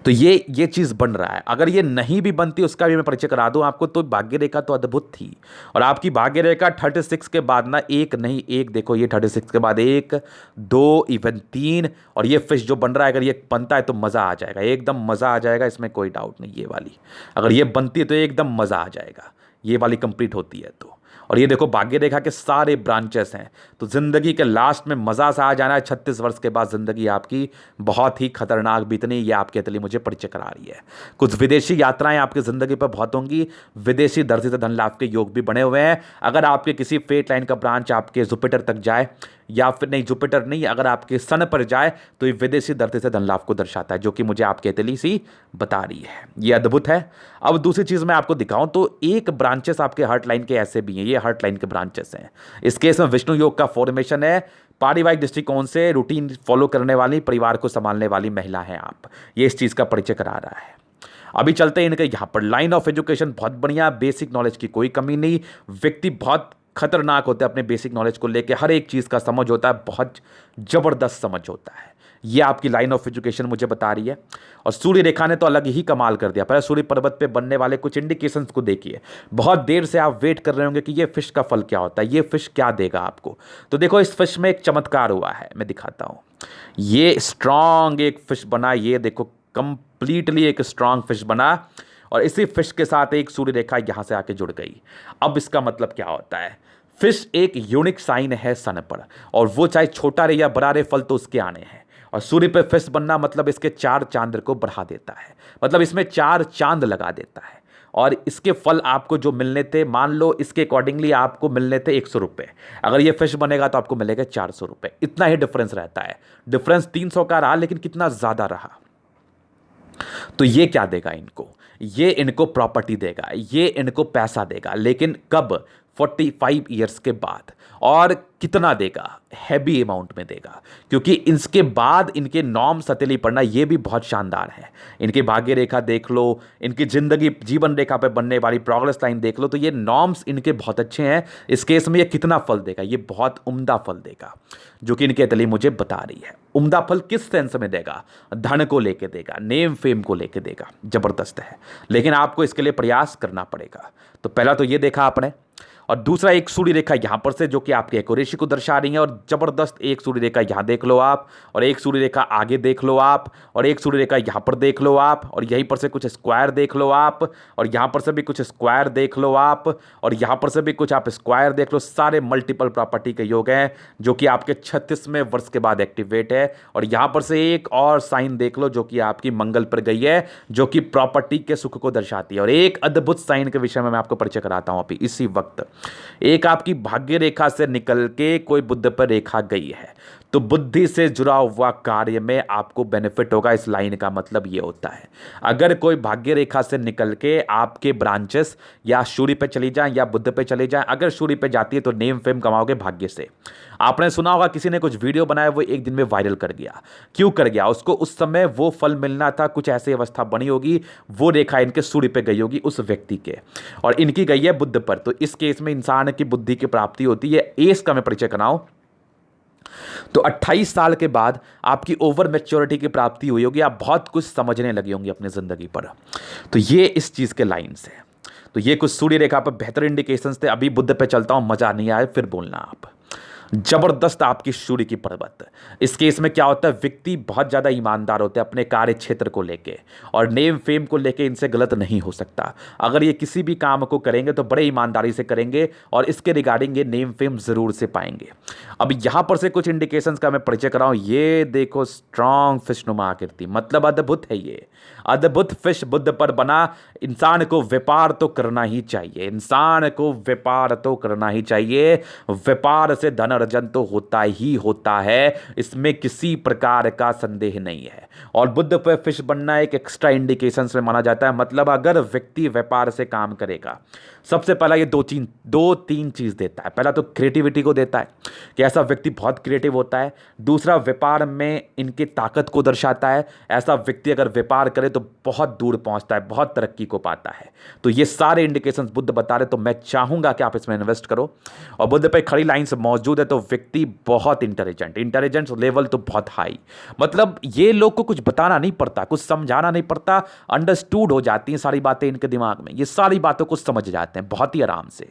तो ये चीज़ बन रहा है। अगर ये नहीं भी बनती, उसका भी मैं परिचय करा दूं आपको, तो भाग्य रेखा तो अद्भुत थी। और आपकी भाग्य रेखा 36 के बाद ना, एक नहीं एक देखो, ये 36 के बाद एक, दो, इवन तीन, और ये फिश जो बन रहा है, अगर ये बनता है तो मज़ा आ जाएगा, एकदम मज़ा आ जाएगा, इसमें कोई डाउट नहीं। ये वाली अगर ये बनती है तो एकदम मज़ा आ जाएगा, ये वाली कंप्लीट होती है तो। और ये देखो भाग्य रेखा के सारे ब्रांचेस हैं, तो ज़िंदगी के लास्ट में मज़ा सा आ जाना है। 36 वर्ष के बाद ज़िंदगी आपकी बहुत ही खतरनाक बीतनी, ये आपके लिए मुझे परिचय करा रही है। कुछ विदेशी यात्राएं आपकी ज़िंदगी पर बहुत होंगी, विदेशी दर्जे से धन लाभ के योग भी बने हुए हैं। अगर आपके किसी फेट लाइन का ब्रांच आपके जुपिटर तक जाए, या फिर नहीं जुपिटर नहीं, अगर आपके सन पर जाए, तो ये विदेशी दर्जे से धन लाभ को दर्शाता है, जो कि मुझे आपके लिए सी बता रही है। ये अद्भुत है। अब दूसरी चीज़ मैं आपको दिखाऊं तो एक ब्रांचेस आपके हार्ट लाइन के ऐसे भी हैं, ये हार्ट लाइन के ब्रांचेस हैं। इस केस में विष्णु योग का फॉर्मेशन है। पारिवारिक दृष्टिकोण से रूटीन फॉलो करने वाली, परिवार को संभालने वाली महिला हैं आप, ये इस चीज़ का परिचय करा रहा है। अभी चलते हैं इनके यहाँ पर। लाइन ऑफ एजुकेशन बहुत बढ़िया, बेसिक नॉलेज की कोई कमी नहीं। व्यक्ति बहुत खतरनाक होता है अपने बेसिक नॉलेज को लेकर, हर एक चीज़ का समझ होता है, बहुत ज़बरदस्त समझ होता है। ये आपकी लाइन ऑफ एजुकेशन मुझे बता रही है। और सूर्य रेखा ने तो अलग ही कमाल कर दिया। पहले सूर्य पर्वत पे बनने वाले कुछ इंडिकेशंस को देखिए। बहुत देर से आप वेट कर रहे होंगे कि ये फिश का फल क्या होता है, ये फिश क्या देगा आपको। तो देखो इस फिश में एक चमत्कार हुआ है, मैं दिखाता हूँ। ये स्ट्रांग एक फिश बना, ये देखो कंप्लीटली एक स्ट्रांग फिश बना, और इसी फिश के साथ एक सूर्य रेखा यहां से आके जुड़ गई। अब इसका मतलब क्या होता है, फिश एक यूनिक साइन है सन पर, और वो चाहे छोटा रहे या बड़ा रहे, फल तो उसके आने हैं। और सूर्य पे फिश बनना मतलब इसके 4 चांद को बढ़ा देता है, मतलब इसमें 4 चांद लगा देता है। और इसके फल आपको जो मिलने थे, मान लो इसके अकॉर्डिंगली आपको मिलने थे 100 रुपये, अगर ये फिश बनेगा तो आपको मिलेगा 400 रुपये। इतना ही डिफरेंस रहता है। डिफरेंस 300 का रहा, लेकिन कितना ज़्यादा रहा। तो ये क्या देगा इनको, ये इनको प्रॉपर्टी देगा, ये इनको पैसा देगा, लेकिन कब, 45 ईयर्स के बाद। और कितना देगा, हैवी अमाउंट में देगा, क्योंकि इसके बाद इनके नॉर्म्स हथेली पड़ना, ये भी बहुत शानदार है। इनकी भाग्य रेखा देख लो, इनकी जिंदगी जीवन रेखा पे बनने वाली प्रोग्रेस लाइन देख लो, तो ये नॉर्म्स इनके बहुत अच्छे हैं। इस केस में ये कितना फल देगा, ये बहुत उम्दा फल देगा, जो कि इनके हथेली मुझे बता रही है। उम्दा फल किस सेंस में देगा, धन को लेके देगा, नेम फेम को लेके देगा, जबरदस्त है। लेकिन आपको इसके लिए प्रयास करना पड़ेगा। तो पहला तो ये देखा आपने, और दूसरा एक सूर्य रेखा यहां पर से, जो कि आपकी एक्यूरेसी को दर्शा रही है। और जबरदस्त एक सूर्य रेखा यहां देख लो आप, और एक सूर्य रेखा आगे देख लो आप, और एक सूर्य रेखा यहां पर देख लो आप, और यहीं पर से कुछ स्क्वायर देख लो आप, और यहां पर से भी कुछ स्क्वायर देख लो आप, और यहां पर से भी कुछ आप स्क्वायर देख लो। सारे मल्टीपल प्रॉपर्टी के योग हैं, जो कि आपके 36वें वर्ष के बाद एक्टिवेट है। और यहां पर से एक और साइन देख लो, जो कि आपकी मंगल पर गई है, जो कि प्रॉपर्टी के सुख को दर्शाती है। और एक अद्भुत साइन के विषय में मैं आपको परिचय कराता हूं अभी इसी वक्त। एक आपकी भाग्य रेखा से निकल के कोई बुध पर रेखा गई है, तो बुद्धि से जुड़ा हुआ कार्य में आपको बेनिफिट होगा। इस लाइन का मतलब ये होता है, अगर कोई भाग्य रेखा से निकल के आपके ब्रांचेस या सूर्य पे चली जाए या बुध पे चली जाए, अगर सूर्य पे जाती है तो नेम फेम कमाओगे भाग्य से। आपने सुना होगा किसी ने कुछ वीडियो बनाया, वो एक दिन में वायरल कर गया। क्यों कर गया, उसको उस समय वो फल मिलना था, कुछ ऐसी अवस्था बनी होगी, वो रेखा इनके सूर्य पे गई होगी उस व्यक्ति के, और इनकी गई है बुध पर। तो इस केस में इंसान की बुद्धि की प्राप्ति होती है। एस का मैं परिचय कराऊं तो 28 साल के बाद आपकी ओवर मैच्योरिटी की प्राप्ति हुई होगी, आप बहुत कुछ समझने लगे होंगे अपनी जिंदगी पर। तो ये इस चीज के लाइन्स है। तो ये कुछ सूर्य रेखा पर बेहतर इंडिकेशंस थे। अभी बुध पे चलता हूं, मजा नहीं आया फिर बोलना आप। जबरदस्त आपकी सूर्य की पर्वत। इस केस में क्या होता है, व्यक्ति बहुत ज़्यादा ईमानदार होते हैं अपने कार्य क्षेत्र को लेके, और नेम फेम को लेके इनसे गलत नहीं हो सकता। अगर ये किसी भी काम को करेंगे तो बड़े ईमानदारी से करेंगे, और इसके रिगार्डिंग ये नेम फेम ज़रूर से पाएंगे। अब यहाँ पर से कुछ इंडिकेशंस का मैं परिचय कराऊँ। ये देखो स्ट्रॉन्ग फिशनुमा आकृति, मतलब अद्भुत है। ये अद्भुत फिश बुध पर बना। इंसान को व्यापार तो करना ही चाहिए, इंसान को व्यापार तो करना ही चाहिए। व्यापार से धन अर्जन तो होता ही होता है, इसमें किसी प्रकार का संदेह नहीं है। और बुध पर फिश बनना एक एक्स्ट्रा इंडिकेशन में माना जाता है। मतलब अगर व्यक्ति व्यापार से काम करेगा, सबसे पहला ये दो तीन चीज़ देता है। पहला तो क्रिएटिविटी को देता है कि ऐसा व्यक्ति बहुत क्रिएटिव होता है। दूसरा, व्यापार में इनकी ताकत को दर्शाता है, ऐसा व्यक्ति अगर व्यापार करे तो बहुत दूर पहुंचता है, बहुत तरक्की को पाता है। तो ये सारे इंडिकेशंस बुध बता रहे, तो मैं चाहूंगा कि आप इसमें इन्वेस्ट करो। और बुध पे खड़ी लाइन से मौजूद है तो व्यक्ति बहुत इंटेलिजेंस लेवल तो बहुत हाई, मतलब ये लोग को कुछ बताना नहीं पड़ता, कुछ समझाना नहीं पड़ता, अंडरस्टूड हो जाती हैं सारी बातें इनके दिमाग में, ये सारी बातों को समझ जाते हैं बहुत ही आराम से।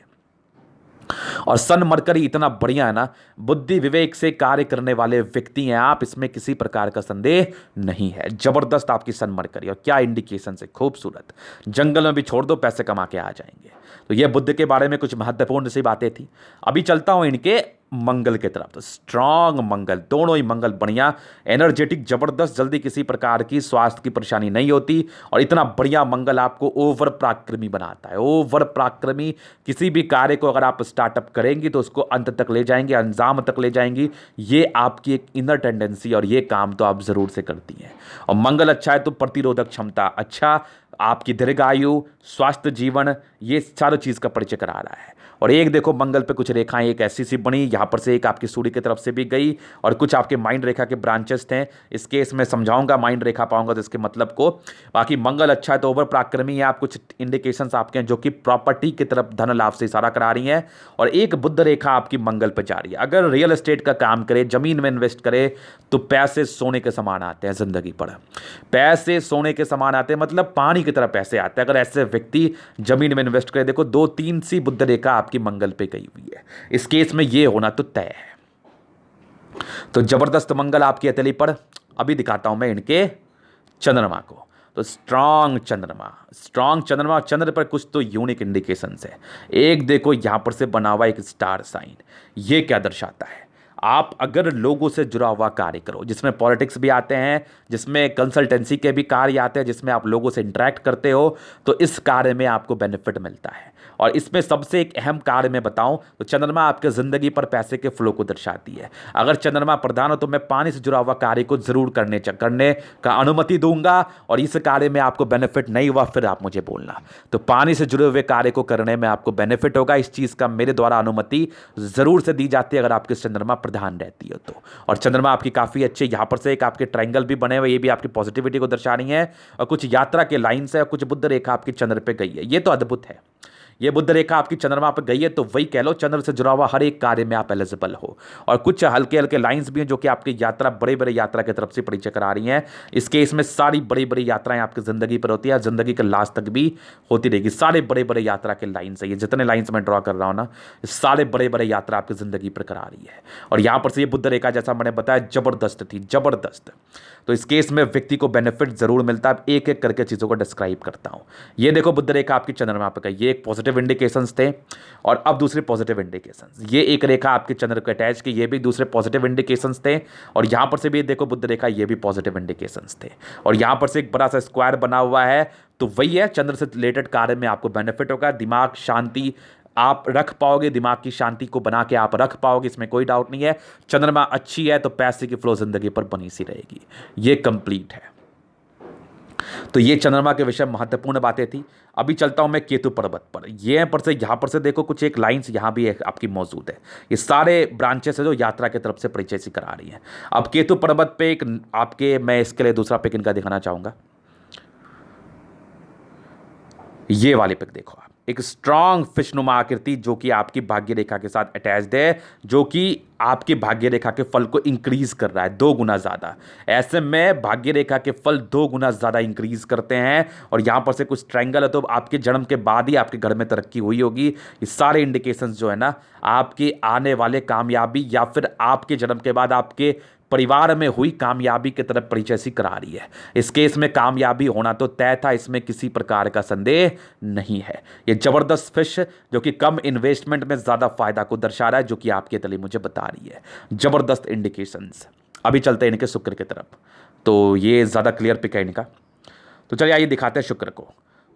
और सन मरकरी इतना बढ़िया है ना, बुद्धि विवेक से कार्य करने वाले व्यक्ति हैं आप, इसमें किसी प्रकार का संदेह नहीं है। जबरदस्त आपकी सन मरकरी, और क्या इंडिकेशन है, खूबसूरत। जंगल में भी छोड़ दो, पैसे कमा के आ जाएंगे। तो ये बुद्ध के बारे में कुछ महत्वपूर्ण सी बातें थी। अभी चलता हूं इनके मंगल की तरफ। तो स्ट्रांग मंगल, दोनों ही मंगल बढ़िया, एनर्जेटिक, जबरदस्त, जल्दी किसी प्रकार की स्वास्थ्य की परेशानी नहीं होती। और इतना बढ़िया मंगल आपको ओवर पराक्रमी बनाता है, ओवर पराक्रमी। किसी भी कार्य को अगर आप स्टार्टअप करेंगी तो उसको अंत तक ले जाएंगे, अंजाम तक ले जाएंगी। ये आपकी एक इनर टेंडेंसी, और ये काम तो आप जरूर से करती हैं। और मंगल अच्छा है तो प्रतिरोधक क्षमता अच्छा, आपकी दीर्घायु, स्वास्थ्य जीवन, ये सारी चीज़ का परिचय करा रहा है। और एक देखो मंगल पे कुछ रेखाएं एक ऐसी सी बनी, यहाँ पर से एक आपकी सूर्य की तरफ से भी गई, और कुछ आपके माइंड रेखा के ब्रांचेस थे। इस केस में समझाऊंगा माइंड रेखा पाऊंगा तो इसके मतलब को। बाकी मंगल अच्छा है तो ओवर पराक्रमी है आप, कुछ इंडिकेशंस आपके हैं जो कि प्रॉपर्टी की तरफ धन लाभ से इशारा करा रही हैं। और एक बुध रेखा आपकी मंगल पर जा रही है। अगर रियल एस्टेट का काम करे, जमीन में इन्वेस्ट करे, तो पैसे सोने के समान आते हैं जिंदगी पर। पैसे सोने के समान आते हैं, मतलब पानी की तरह पैसे आते हैं अगर ऐसे व्यक्ति जमीन में इन्वेस्ट करे। देखो 2-3 सी बुध रेखा आपकी मंगल पे गई हुई है, इस केस में ये होना तो तय है। तो जबरदस्त मंगल आपकी हथेली पर। अभी दिखाता हूं मैं इनके चंद्रमा को। तो स्ट्रांग चंद्रमा, चंद्र पर कुछ तो यूनिक इंडिकेशंस है। एक देखो यहां पर से बना हुआ एक स्टार साइन, ये क्या दर्शाता है? आप अगर लोगों से जुड़ा हुआ कार्य करो, जिसमें पॉलिटिक्स भी आते हैं, जिसमें कंसल्टेंसी के भी कार्य आते हैं, जिसमें आप लोगों से इंटरेक्ट करते हो, तो इस कार्य में आपको बेनिफिट मिलता है। और इसमें सबसे एक अहम कार्य मैं बताऊं तो चंद्रमा आपके जिंदगी पर पैसे के फ्लो को दर्शाती है। अगर चंद्रमा प्रधान हो तो मैं पानी से जुड़ा हुआ कार्य को जरूर करने का अनुमति दूंगा, और इस कार्य में आपको बेनिफिट नहीं हुआ फिर आप मुझे बोलना। तो पानी से जुड़े हुए कार्य को करने में आपको बेनिफिट होगा, इस चीज का मेरे द्वारा अनुमति जरूर से दी जाती है अगर आपके चंद्रमा प्रधान रहती है तो। और चंद्रमा आपकी काफी अच्छे, यहां पर से एक आपके ट्रायंगल भी बने हुए, ये भी आपकी पॉजिटिविटी को दर्शा रही है। और कुछ यात्रा के लाइन्स है, और कुछ बुध रेखा आपकी चंद्र पे गई है, ये तो अद्भुत है। ये बुध रेखा आपकी चंद्रमा पर गई है तो वही कह लो चंद्र से जुड़ा हुआ हर एक कार्य में आप एलिजिबल हो। और कुछ हल्के हल्के लाइंस भी हैं जो कि आपकी यात्रा, बड़े बड़े यात्रा की तरफ से परिचय करा रही हैं। इस केस में सारी बड़ी बड़ी यात्राएं आपकी जिंदगी पर होती है, जिंदगी के लास्ट तक भी होती रहेगी। सारे बड़े बड़े यात्रा के लाइन्स है, ये जितने लाइन्स मैं ड्रॉ कर रहा हूँ ना, सारे बड़े बड़े यात्रा आपकी जिंदगी पर करा रही है। और यहाँ पर से ये बुध रेखा जैसा मैंने बताया जबरदस्त थी, जबरदस्त। तो इस केस में व्यक्ति को बेनिफिट जरूर मिलता है। एक एक करके चीजों को डिस्क्राइब करता हूं। ये देखो बुध रेखा आपकी चंद्रमा पर, ये एक पॉजिटिव इंडिकेशंस थे। और अब दूसरे पॉजिटिव इंडिकेशंस, ये एक रेखा आपके चंद्र को अटैच की, ये भी दूसरे पॉजिटिव इंडिकेशंस थे। और यहां पर से भी देखो बुध रेखा, ये भी पॉजिटिव इंडिकेशंस थे। और यहां पर से एक बड़ा सा स्क्वायर बना हुआ है, तो वही है चंद्र से रिलेटेड कार्य में आपको बेनिफिट होगा। दिमाग शांति आप रख पाओगे, दिमाग की शांति को बना के आप रख पाओगे, इसमें कोई डाउट नहीं है। चंद्रमा अच्छी है तो पैसे की फ्लो जिंदगी पर बनी सी रहेगी, ये कंप्लीट है। तो ये चंद्रमा के विषय महत्वपूर्ण बातें थी। अभी चलता हूं मैं केतु पर्वत पर। ये पर से यहां पर से देखो कुछ एक लाइंस यहां भी आपकी मौजूद है। ये सारे ब्रांचेस है जो यात्रा की तरफ से परिचय सी करा रही है। अब केतु पर्वत पे एक आपके, मैं इसके लिए दूसरा पिक इनका दिखाना चाहूंगा। ये वाली पिक देखो आप, एक स्ट्रांग फिशनुमा आकृति जो कि आपकी भाग्य रेखा के साथ अटैच्ड है, जो कि आपके भाग्य रेखा के फल को इंक्रीज कर रहा है 2 गुना ज्यादा। ऐसे में भाग्य रेखा के फल 2 गुना ज्यादा इंक्रीज करते हैं। और यहां पर से कुछ ट्रायंगल है तो आपके जन्म के बाद ही आपके घर में तरक्की हुई होगी। ये सारे इंडिकेशंस जो है ना, आपके आने वाले कामयाबी या फिर आपके जन्म के बाद आपके परिवार में हुई कामयाबी की तरफ परिचय सी करा रही है। इस केस में कामयाबी होना तो तय था, इसमें किसी प्रकार का संदेह नहीं है। ये जबरदस्त फिश जो कि कम इन्वेस्टमेंट में ज्यादा फायदा को दर्शा रहा है, जो कि आपके तले मुझे बता रही है। जबरदस्त इंडिकेशंस। अभी चलते हैं इनके शुक्र की तरफ। तो ये ज्यादा क्लियर पिक है इनका। तो चलिए आइए दिखाते हैं शुक्र को।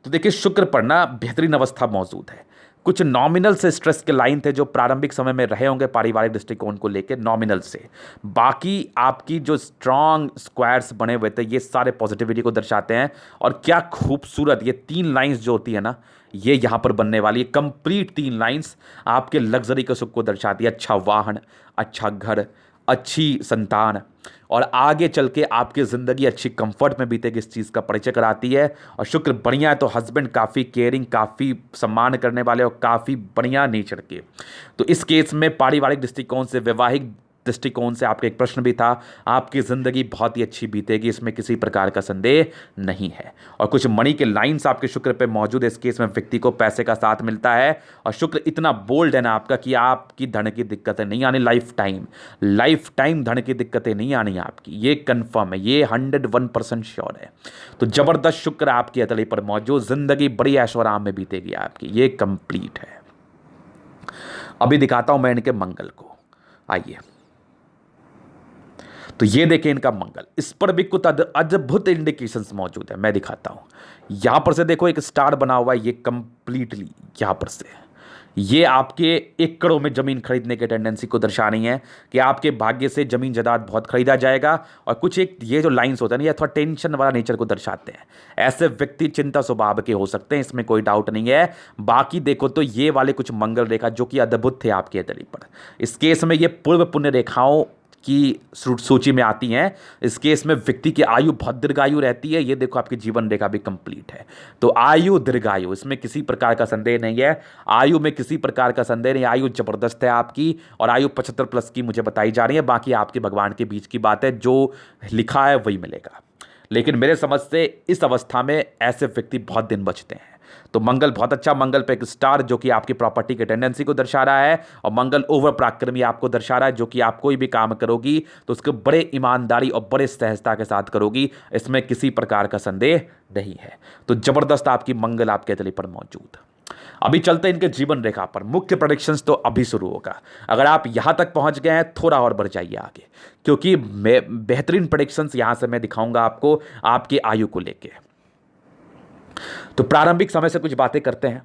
तो देखिए शुक्र पर ना बेहतरीन अवस्था मौजूद है। कुछ नॉमिनल से स्ट्रेस के लाइन थे जो प्रारंभिक समय में रहे होंगे पारिवारिक दृष्टिकोण को लेकर, नॉमिनल से। बाकी आपकी जो स्ट्रॉन्ग स्क्वायर्स बने हुए थे ये सारे पॉजिटिविटी को दर्शाते हैं। और क्या खूबसूरत ये 3 लाइंस जो होती है ना, ये यहाँ पर बनने वाली है। कंप्लीट 3 लाइंस आपके लग्जरी के सुख को दर्शाती है। अच्छा वाहन, अच्छा घर, अच्छी संतान, और आगे चल के आपकी ज़िंदगी अच्छी कंफर्ट में बीतेगी, इस चीज़ का परिचय कराती है। और शुक्र बढ़िया है तो हस्बैंड काफ़ी केयरिंग, काफ़ी सम्मान करने वाले और काफ़ी बढ़िया नेचर के। तो इस केस में पारिवारिक दृष्टिकोण से, वैवाहिक दृष्टिकोण से आपका एक प्रश्न भी था, आपकी ज़िंदगी बहुत ही अच्छी बीतेगी, इसमें किसी प्रकार का संदेह नहीं है। और कुछ मणि के लाइंस आपके शुक्र पे मौजूद है। इस केस में व्यक्ति को पैसे का साथ मिलता है और शुक्र इतना बोल्ड है ना आपका कि आपकी धन की दिक्कतें नहीं आनी। लाइफ टाइम धन की दिक्कतें नहीं आनी आपकी, ये कन्फर्म है, ये 101% श्योर है। तो ज़बरदस्त शुक्र आपकी हथेली पर मौजूद, ज़िंदगी बड़ी ऐशो आराम में बीतेगी आपकी, ये कंप्लीट है। अभी दिखाता हूं मैं इनके मंगल को, आइए। तो ये देखें इनका मंगल, इस पर भी कुछ अद्भुत इंडिकेशंस मौजूद है, मैं दिखाता हूं। यहां पर से देखो एक स्टार बना हुआ है, ये कंप्लीटली यहां पर से ये आपके एकड़ों में जमीन खरीदने की टेंडेंसी को दर्शा रही है कि आपके भाग्य से जमीन जायदाद बहुत खरीदा जाएगा। और कुछ एक ये जो लाइंस होते हैं ना, ये थोड़ा टेंशन वाला नेचर को दर्शाते हैं। ऐसे व्यक्ति चिंता स्वभाव के हो सकते हैं, इसमें कोई डाउट नहीं है। बाकी देखो तो ये वाले कुछ मंगल रेखा जो कि अद्भुत थे आपके हथेली पर, इस केस में ये पूर्व पुण्य रेखाओं की सूची में आती हैं। इस केस में व्यक्ति की आयु बहुत दीर्घायु रहती है। ये देखो आपकी जीवन रेखा भी कंप्लीट है। तो आयु दीर्घायु, इसमें किसी प्रकार का संदेह नहीं है। आयु में किसी प्रकार का संदेह नहीं, आयु जबरदस्त है आपकी। और आयु 75+ की मुझे बताई जा रही है। बाकी आपके भगवान के बीच की बात है, जो लिखा है वही मिलेगा। लेकिन मेरे समझ से इस अवस्था में ऐसे व्यक्ति बहुत दिन बचते हैं। तो मंगल बहुत अच्छा, मंगल पे एक स्टार जो कि आपकी प्रॉपर्टी की टेंडेंसी को दर्शा रहा है। और मंगल ओवर पराक्रमी आपको दर्शा रहा है, जो कि आप कोई भी काम करोगी तो उसको बड़े ईमानदारी और बड़े सहजता के साथ करोगी, इसमें किसी प्रकार का संदेह नहीं है। तो जबरदस्त आपकी मंगल आपके हथेली पर मौजूद। अभी चलते हैं इनके जीवन रेखा पर। मुख्य प्रेडिक्शंस तो अभी शुरू होगा। अगर आप यहां तक पहुंच गए हैं थोड़ा और बढ़ जाइए आगे, क्योंकि बेहतरीन प्रेडिक्शंस यहां से मैं दिखाऊंगा आपको आपकी आयु को लेकर। तो प्रारंभिक समय से कुछ बातें करते हैं।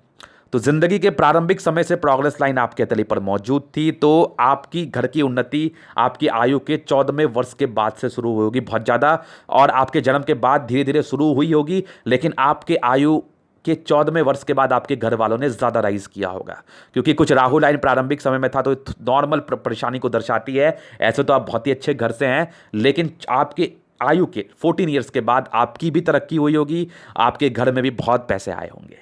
तो जिंदगी के प्रारंभिक समय से प्रोग्रेस लाइन आपके हथेली पर मौजूद थी। तो आपकी घर की उन्नति आपकी आयु के 14वें वर्ष के बाद से शुरू होगी बहुत ज़्यादा, और आपके जन्म के बाद धीरे धीरे शुरू हुई होगी। लेकिन आपके आयु के 14वें वर्ष के बाद आपके घर वालों ने ज़्यादा राइज किया होगा, क्योंकि कुछ राहु लाइन प्रारंभिक समय में था तो नॉर्मल परेशानी को दर्शाती है। ऐसे तो आप बहुत ही अच्छे घर से हैं, लेकिन आपके आयु के 14 ईयर्स के बाद आपकी भी तरक्की हुई होगी, आपके घर में भी बहुत पैसे आए होंगे।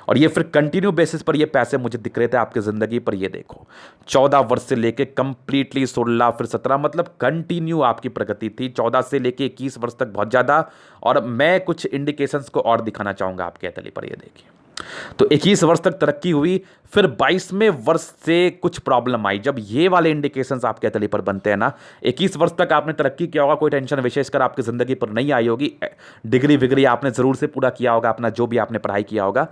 और ये फिर कंटिन्यू बेसिस पर ये पैसे मुझे दिख रहे थे आपकी ज़िंदगी पर। ये देखो 14 वर्ष से लेके कंप्लीटली 16 फिर 17, मतलब कंटिन्यू आपकी प्रगति थी। 14 से लेके 21 वर्ष तक बहुत ज़्यादा। और मैं कुछ इंडिकेशंस को और दिखाना चाहूँगा आपके हथेली पर, ये देखिए। तो 21 वर्ष तक तरक्की हुई, फिर 22वें वर्ष से कुछ प्रॉब्लम आई। जब ये वाले इंडिकेशंस आपके हथेली पर बनते हैं ना, 21 वर्ष तक आपने तरक्की किया होगा, कोई टेंशन विशेषकर आपकी ज़िंदगी पर नहीं आई होगी। डिग्री विग्री आपने ज़रूर से पूरा किया होगा अपना, जो भी आपने पढ़ाई किया होगा।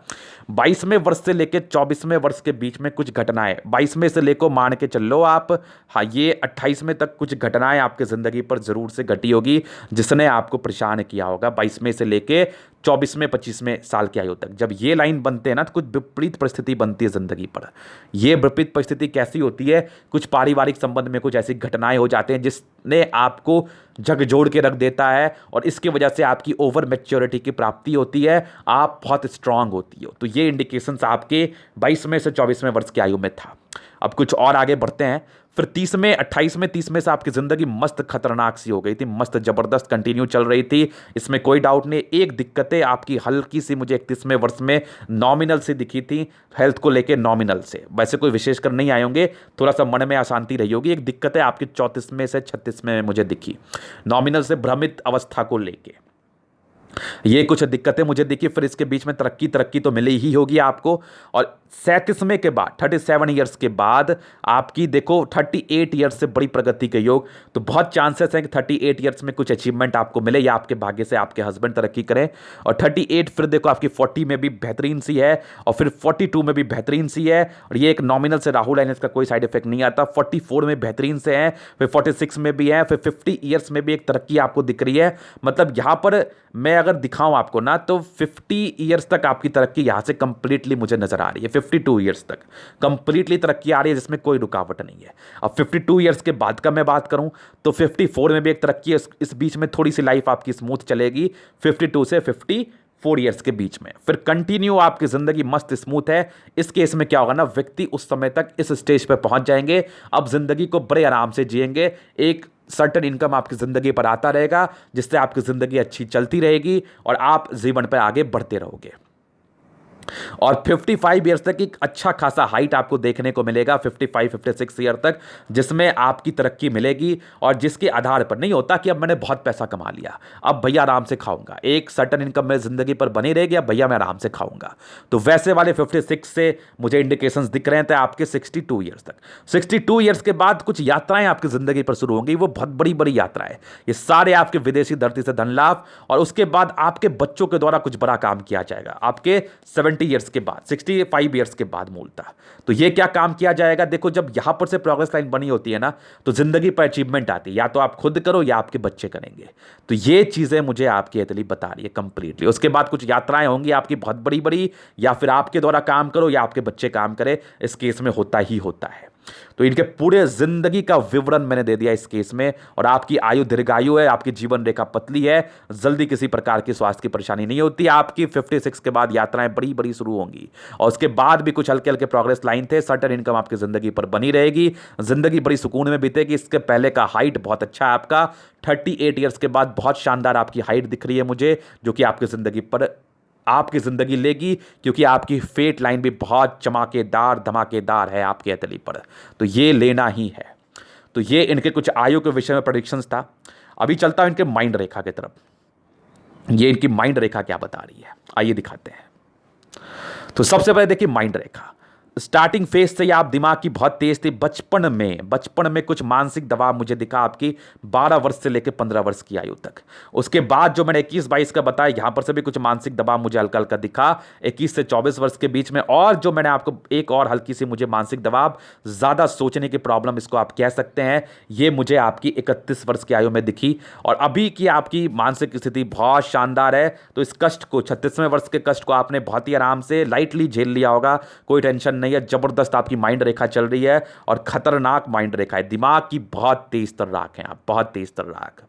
22वें वर्ष से लेकर 24वें वर्ष के बीच में कुछ घटनाएं, 22वें से लेकर मान के चलो आप, हाँ, ये 28वें तक कुछ घटनाएं आपकी ज़िंदगी पर ज़रूर से घटी होगी, जिसने आपको परेशान किया होगा। 22वें से लेके 24वें 25वें साल की आयु तक जब ये लाइन बनते हैं ना, तो कुछ विपरीत परिस्थिति बनती है ज़िंदगी पर। ये विपरीत परिस्थिति कैसी होती है? कुछ पारिवारिक संबंध में कुछ ऐसी घटनाएं हो जाते हैं जिसने आपको झकझोर के रख देता है, और इसकी वजह से आपकी ओवर मैच्योरिटी की प्राप्ति होती है, आप बहुत स्ट्रांग होती हो। तो ये इंडिकेशंस आपके 22वें से 24वें वर्ष की आयु में था। अब कुछ और आगे बढ़ते हैं। फिर 30वें 28वें 30वें से आपकी ज़िंदगी मस्त खतरनाक सी हो गई थी, मस्त ज़बरदस्त कंटिन्यू चल रही थी, इसमें कोई डाउट नहीं। एक दिक्कतें आपकी हल्की सी मुझे 31वें वर्ष में नॉमिनल से दिखी थी, हेल्थ को लेके नॉमिनल से, वैसे कोई विशेषकर नहीं आए होंगे, थोड़ा सा मन में अशांति रही होगी। एक दिक्कतें आपकी 34वें से 36वें में मुझे दिखी, नॉमिनल से भ्रमित अवस्था को लेके ये कुछ दिक्कतें मुझे दिखी। फिर इसके बीच में तरक्की तो मिली ही होगी आपको। और 37वें के बाद 37 ईयर्स के बाद आपकी देखो 38 ईयर्स से बड़ी प्रगति के योग। तो बहुत चांसेस हैं कि 38 ईयर्स में कुछ अचीवमेंट आपको मिले, या आपके भाग्य से आपके हस्बैंड तरक्की करें। और 38 फिर देखो आपकी 40 में भी बेहतरीन सी है, और फिर 42 में भी बेहतरीन सी है। और ये एक नॉमिनल से राहुल लाइन, इसका कोई साइड इफेक्ट नहीं आता। 44 में बेहतरीन से है, फिर 46 में भी है, फिर 50 ईयर्स में भी एक तरक्की आपको दिख रही है। मतलब यहाँ पर मैं अगर अगर दिखाऊं आपको ना, तो 50 ईयर्स तक आपकी तरक्की यहाँ से कंप्लीटली मुझे नजर आ रही है। 52 ईयर्स तक कंप्लीटली तरक्की आ रही है, जिसमें कोई रुकावट नहीं है। अब 52 ईयर्स के बाद का मैं बात करूं तो 54 में भी एक तरक्की है। इस बीच में थोड़ी सी लाइफ आपकी स्मूथ चलेगी 52 से 54 ईयर्स के बीच में, फिर कंटिन्यू आपकी जिंदगी मस्त स्मूथ है। इस केस में क्या होगा ना, व्यक्ति उस समय तक इस स्टेज पर पहुंच जाएंगे, अब जिंदगी को बड़े आराम से जिएंगे। एक सर्टेन इनकम आपकी ज़िंदगी पर आता रहेगा, जिससे आपकी ज़िंदगी अच्छी चलती रहेगी और आप जीवन पर आगे बढ़ते रहोगे। और 55 ईयर्स तक एक अच्छा खासा हाइट आपको देखने को मिलेगा 55-56 ईयर तक, जिसमें आपकी तरक्की मिलेगी और जिसके आधार पर नहीं होता कि अब मैंने बहुत पैसा कमा लिया, अब भैया आराम से खाऊंगा। एक सर्टन इनकम मेरी जिंदगी पर बनी रहेगी, अब भैया मैं आराम से खाऊंगा। तो वैसे वाले 56 से मुझे इंडिकेशंस दिख रहे थे आपके 62 ईयर्स तक। 62 ईयर्स के बाद कुछ यात्राएं आपकी जिंदगी पर शुरू होंगी, वो बहुत बड़ी बड़ी यात्राएं। ये सारे आपके विदेशी धरती से धन लाभ, और उसके बाद आपके बच्चों के द्वारा कुछ बड़ा काम किया जाएगा आपके 70 ईयर्स के बाद, 65 ईयर्स के बाद मूलतः। तो ये क्या काम किया जाएगा, देखो जब यहां पर से प्रोग्रेस लाइन बनी होती है ना, तो जिंदगी पर अचीवमेंट आती है, या तो आप खुद करो या आपके बच्चे करेंगे। तो ये चीजें मुझे आपकी एतली बता रही है कंप्लीटली। उसके बाद कुछ यात्राएं होंगी आपकी बहुत बड़ी बड़ी, या फिर आपके द्वारा काम करो या आपके बच्चे काम करें, इस केस में होता ही होता है। तो इनके पूरे जिंदगी का विवरण मैंने दे दिया इस केस में। और आपकी आयु दीर्घायु है, आपकी जीवन रेखा पतली है, जल्दी किसी प्रकार की स्वास्थ्य की परेशानी नहीं होती। आपकी 56 के बाद यात्राएं बड़ी बड़ी शुरू होंगी, और उसके बाद भी कुछ हल्के हल्के प्रोग्रेस लाइन थे। सर्टेन इनकम आपकी जिंदगी पर बनी रहेगी, जिंदगी बड़ी सुकून में बीतेगी। इसके पहले का हाइट बहुत अच्छा है आपका, 38 ईयर्स के बाद बहुत शानदार आपकी हाइट दिख रही है मुझे, जो कि आपकी जिंदगी पर आपकी जिंदगी लेगी, क्योंकि आपकी फेट लाइन भी बहुत चमकेदार धमाकेदार है आपके एतली पर। तो ये लेना ही है। तो ये इनके कुछ आयु के विषय में प्रेडिक्शंस था। अभी चलता हूं इनके माइंड रेखा की तरफ। ये इनकी माइंड रेखा क्या बता रही है, आइए दिखाते हैं। तो सबसे पहले देखिए माइंड रेखा। स्टार्टिंग फेज से आप दिमाग की बहुत तेज थी। बचपन में कुछ मानसिक दबाव मुझे दिखा आपकी 12 वर्ष से लेकर 15 वर्ष की आयु तक। उसके बाद जो मैंने 21-22 का बताया, यहां पर से भी कुछ मानसिक दबाव मुझे हल्का हल्का दिखा 21 से 24 वर्ष के बीच में। और जो मैंने आपको एक और हल्की सी मुझे मानसिक दबाव, ज्यादा सोचने की प्रॉब्लम इसको आप कह सकते हैं, ये मुझे आपकी 31 वर्ष की आयु में दिखी। और अभी की आपकी मानसिक स्थिति बहुत शानदार है। तो इस कष्ट को, 36वें वर्ष के कष्ट को आपने बहुत ही आराम से लाइटली झेल लिया होगा, कोई टेंशन नहीं है। जबरदस्त आपकी माइंड रेखा चल रही है, और खतरनाक माइंड रेखा है, दिमाग की बहुत तेज तर्राक है आप, बहुत तेज तर्राक।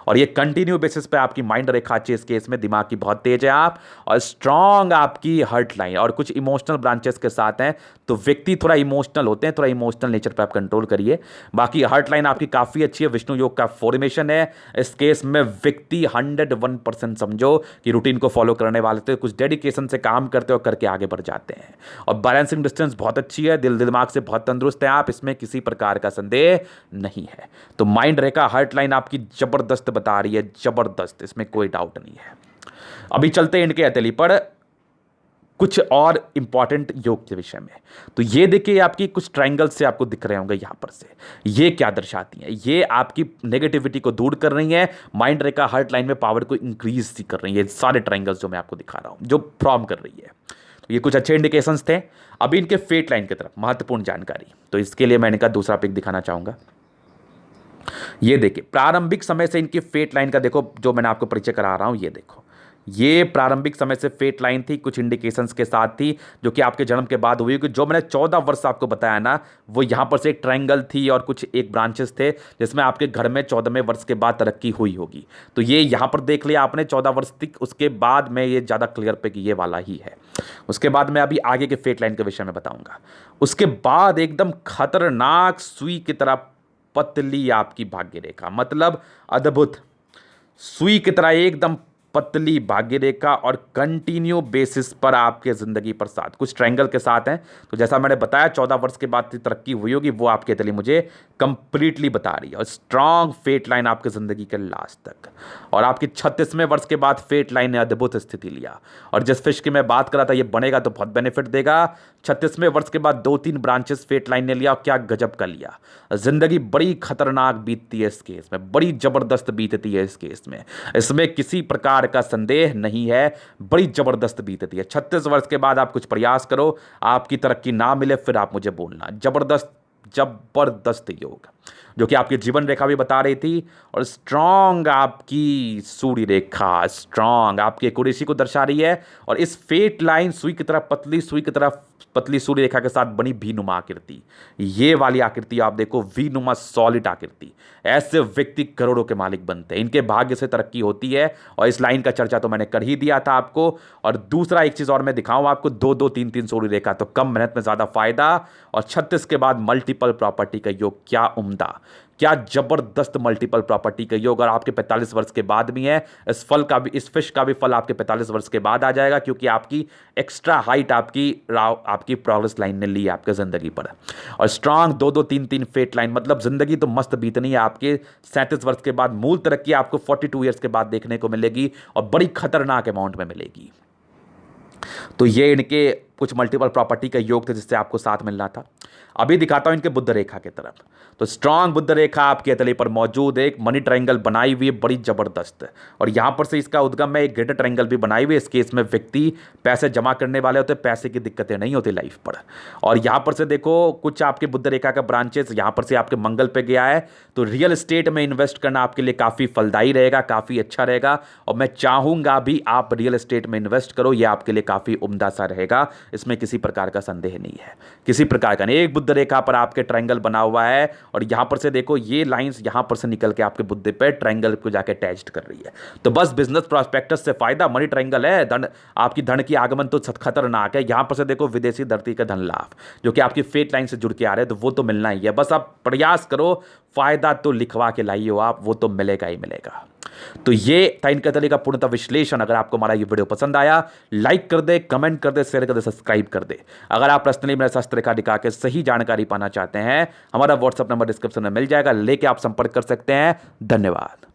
और ये कंटिन्यू बेसिस पे आपकी माइंड रेखा अच्छी, इस केस में दिमाग की बहुत तेज है आप, और स्ट्रांग आपकी हर्ट लाइन और कुछ इमोशनल ब्रांचेस के साथ हैं। तो व्यक्ति थोड़ा इमोशनल होते हैं, थोड़ा इमोशनल नेचर पे आप कंट्रोल करिए। बाकी हर्ट लाइन आपकी काफी अच्छी है, विष्णु योग का फॉर्मेशन है। इस केस में व्यक्ति 101% समझो कि रूटीन को फॉलो करने वाले थे, कुछ डेडिकेशन से काम करते हो, करके आगे बढ़ जाते हैं। और बैलेंसिंग डिस्टेंस बहुत अच्छी है, दिल दिमाग से बहुत तंदुरुस्त है आप, इसमें किसी प्रकार का संदेह नहीं है। तो माइंड रेखा हर्ट लाइन आपकी जबरदस्त बता रही है, जबरदस्त, इसमें कोई डाउट नहीं है। अभी चलते हैं इनके हथेली पर कुछ और इंपॉर्टेंट योग के विषय में। तो ये देखिए आपकी कुछ ट्रायंगल से आपको दिख रहे होंगे यहां पर से, ये क्या दर्शाती हैं, ये आपकी नेगेटिविटी को दूर कर रही हैं, माइंड रेखा हर्ट लाइन में पावर को इंक्रीज कर रही है। सारे ट्रायंगल्स जो मैं आपको दिखा रहा हूं, जो फॉर्म कर रही है, तो ये कुछ अच्छे इंडिकेशंस थे। अभी इनके फेट लाइन की तरफ महत्वपूर्ण जानकारी, तो इसके लिए मैं इनका दूसरा पिक दिखाना चाहूंगा। ये देखिए प्रारंभिक समय से इनकी फेट लाइन का देखो, जो मैंने आपको परिचय करा रहा हूं, ये देखो, ये प्रारंभिक समय से फेट लाइन थी, कुछ इंडिकेशंस के साथ थी, जो कि आपके जन्म के बाद हुई। कि जो मैंने 14 वर्ष आपको बताया ना, वो यहां पर से एक ट्रायंगल थी और कुछ एक ब्रांचेस थे, जिसमें आपके घर में 14वें वर्ष के बाद तरक्की हुई होगी। तो ये यहां पर देख लिया आपने 14 वर्ष तक, उसके बाद में ये ज़्यादा क्लियर पे कि ये वाला ही है। उसके बाद मैं अभी आगे के फेट लाइन के विषय में बताऊंगा। उसके बाद एकदम खतरनाक सुई की तरह पतली आपकी भाग्य रेखा, मतलब अद्भुत सुई की तरह एकदम पतली भाग्य रेखा, और कंटिन्यू बेसिस पर आपके जिंदगी पर साथ कुछ ट्रायंगल के साथ हैं। तो जैसा मैंने बताया 14 वर्ष के बाद तरक्की हुई होगी, वो आपके लिए मुझे कंप्लीटली बता रही है। और स्ट्रांग फेट लाइन आपके जिंदगी के लास्ट तक, और आपकी 36वें वर्ष के बाद फेट लाइन ने अद्भुत स्थिति लिया। और जिस फिश की मैं बात कर रहा था, ये बनेगा तो बहुत बेनिफिट देगा। 36वें वर्ष के बाद 2-3 ब्रांचेस फेट लाइन ने लिया, और क्या गजब का लिया। जिंदगी बड़ी खतरनाक बीतती है इस केस में, बड़ी जबरदस्त बीतती है इस केस में, इसमें किसी प्रकार का संदेह नहीं है, बड़ी जबरदस्त बीतती है। 36 वर्ष के बाद आप कुछ प्रयास करो, आपकी तरक्की ना मिले, फिर आप मुझे बोलना। जबरदस्त जबरदस्त योग। जो कि आपकी जीवन रेखा भी बता रही थी, और स्ट्रांग आपकी सूर्य रेखा, स्ट्रांग आपके कुरेशी को दर्शा रही है। और इस फेट लाइन सुई की तरफ पतली, सुई की तरफ पतली सूर्य रेखा के साथ बनी वी नुमा आकृति, ये वाली आकृति आप देखो, वी नुमा सॉलिड आकृति। ऐसे व्यक्ति करोड़ों के मालिक बनते हैं, इनके भाग्य से तरक्की होती है। और इस लाइन का चर्चा तो मैंने कर ही दिया था आपको। और दूसरा एक चीज और मैं दिखाऊं आपको, 2-2-3-3 सूर्य रेखा, तो कम मेहनत में ज्यादा फायदा। और 36 के बाद मल्टीपल प्रॉपर्टी का योग, क्या उम्दा, क्या जबरदस्त मल्टीपल प्रॉपर्टी का योग। और आपके 45 वर्ष के बाद भी है, इस फल का भी, इस फिश का भी फल आपके 45 वर्ष के बाद आ जाएगा, क्योंकि आपकी एक्स्ट्रा हाइट आपकी प्रोग्रेस लाइन ने ली है आपके जिंदगी पर। और स्ट्रांग 2-2-3-3 फेट लाइन, मतलब जिंदगी तो मस्त बीतनी है आपके 37 वर्ष के बाद। मूल तरक्की आपको 42 ईयर्स के बाद देखने को मिलेगी, और बड़ी खतरनाक अमाउंट में मिलेगी। तो ये इनके कुछ मल्टीपल प्रॉपर्टी का योग थे जिससे आपको साथ मिलना था। अभी दिखाता हूं इनके बुद्ध रेखा की तरफ। तो स्ट्रांग बुद्ध रेखा आपके हथेली पर मौजूद है, एक मनी ट्रायंगल बनाई हुई है बड़ी जबरदस्त, और यहां पर से इसका उद्गम है, एक ग्रेटर ट्रायंगल भी बनाई हुई है। इस केस में व्यक्ति पैसे जमा करने वाले होते, पैसे की दिक्कतें नहीं होती लाइफ पर। और यहां पर से देखो कुछ आपके बुद्ध रेखा का ब्रांचेस यहां पर से आपके मंगल पे गया है। तो रियल एस्टेट में इन्वेस्ट करना आपके लिए काफी फलदायी रहेगा, काफी अच्छा रहेगा। और मैं चाहूंगा भी आप रियल एस्टेट में इन्वेस्ट करो, यह आपके लिए काफी उम्दा सा रहेगा, इसमें किसी प्रकार का संदेह नहीं है, किसी प्रकार का नहीं। एक बुद्ध रेखा पर आपके ट्रायंगल बना हुआ है, और यहां पर से देखो ये लाइंस यहां पर से निकल के आपके बुद्ध पे ट्रायंगल को जाके अटैच्ड कर रही है। तो बस बिजनेस प्रॉस्पेक्टस से फायदा, मनी ट्रायंगल है, धन आपकी धन की आगमन तो खतरनाक है। यहां पर से देखो विदेशी धरती का धन लाभ, जो कि आपकी फेट लाइन से जुड़ के आ रहे हैं, तो वो तो मिलना ही है। बस आप प्रयास करो, फायदा तो लिखवा के लाइए हो आप, वो तो मिलेगा ही मिलेगा। तो ये था इनका तरीका पूर्णतः विश्लेषण। अगर आपको हमारा ये वीडियो पसंद आया, लाइक कर दे, कमेंट कर दे, शेयर कर दे, सब्सक्राइब कर दे। अगर आप पर्सनली मेरे शास्त्र रेखा दिखा के सही जानकारी पाना चाहते हैं, हमारा व्हाट्सएप नंबर डिस्क्रिप्शन में मिल जाएगा, लेके आप संपर्क कर सकते हैं। धन्यवाद।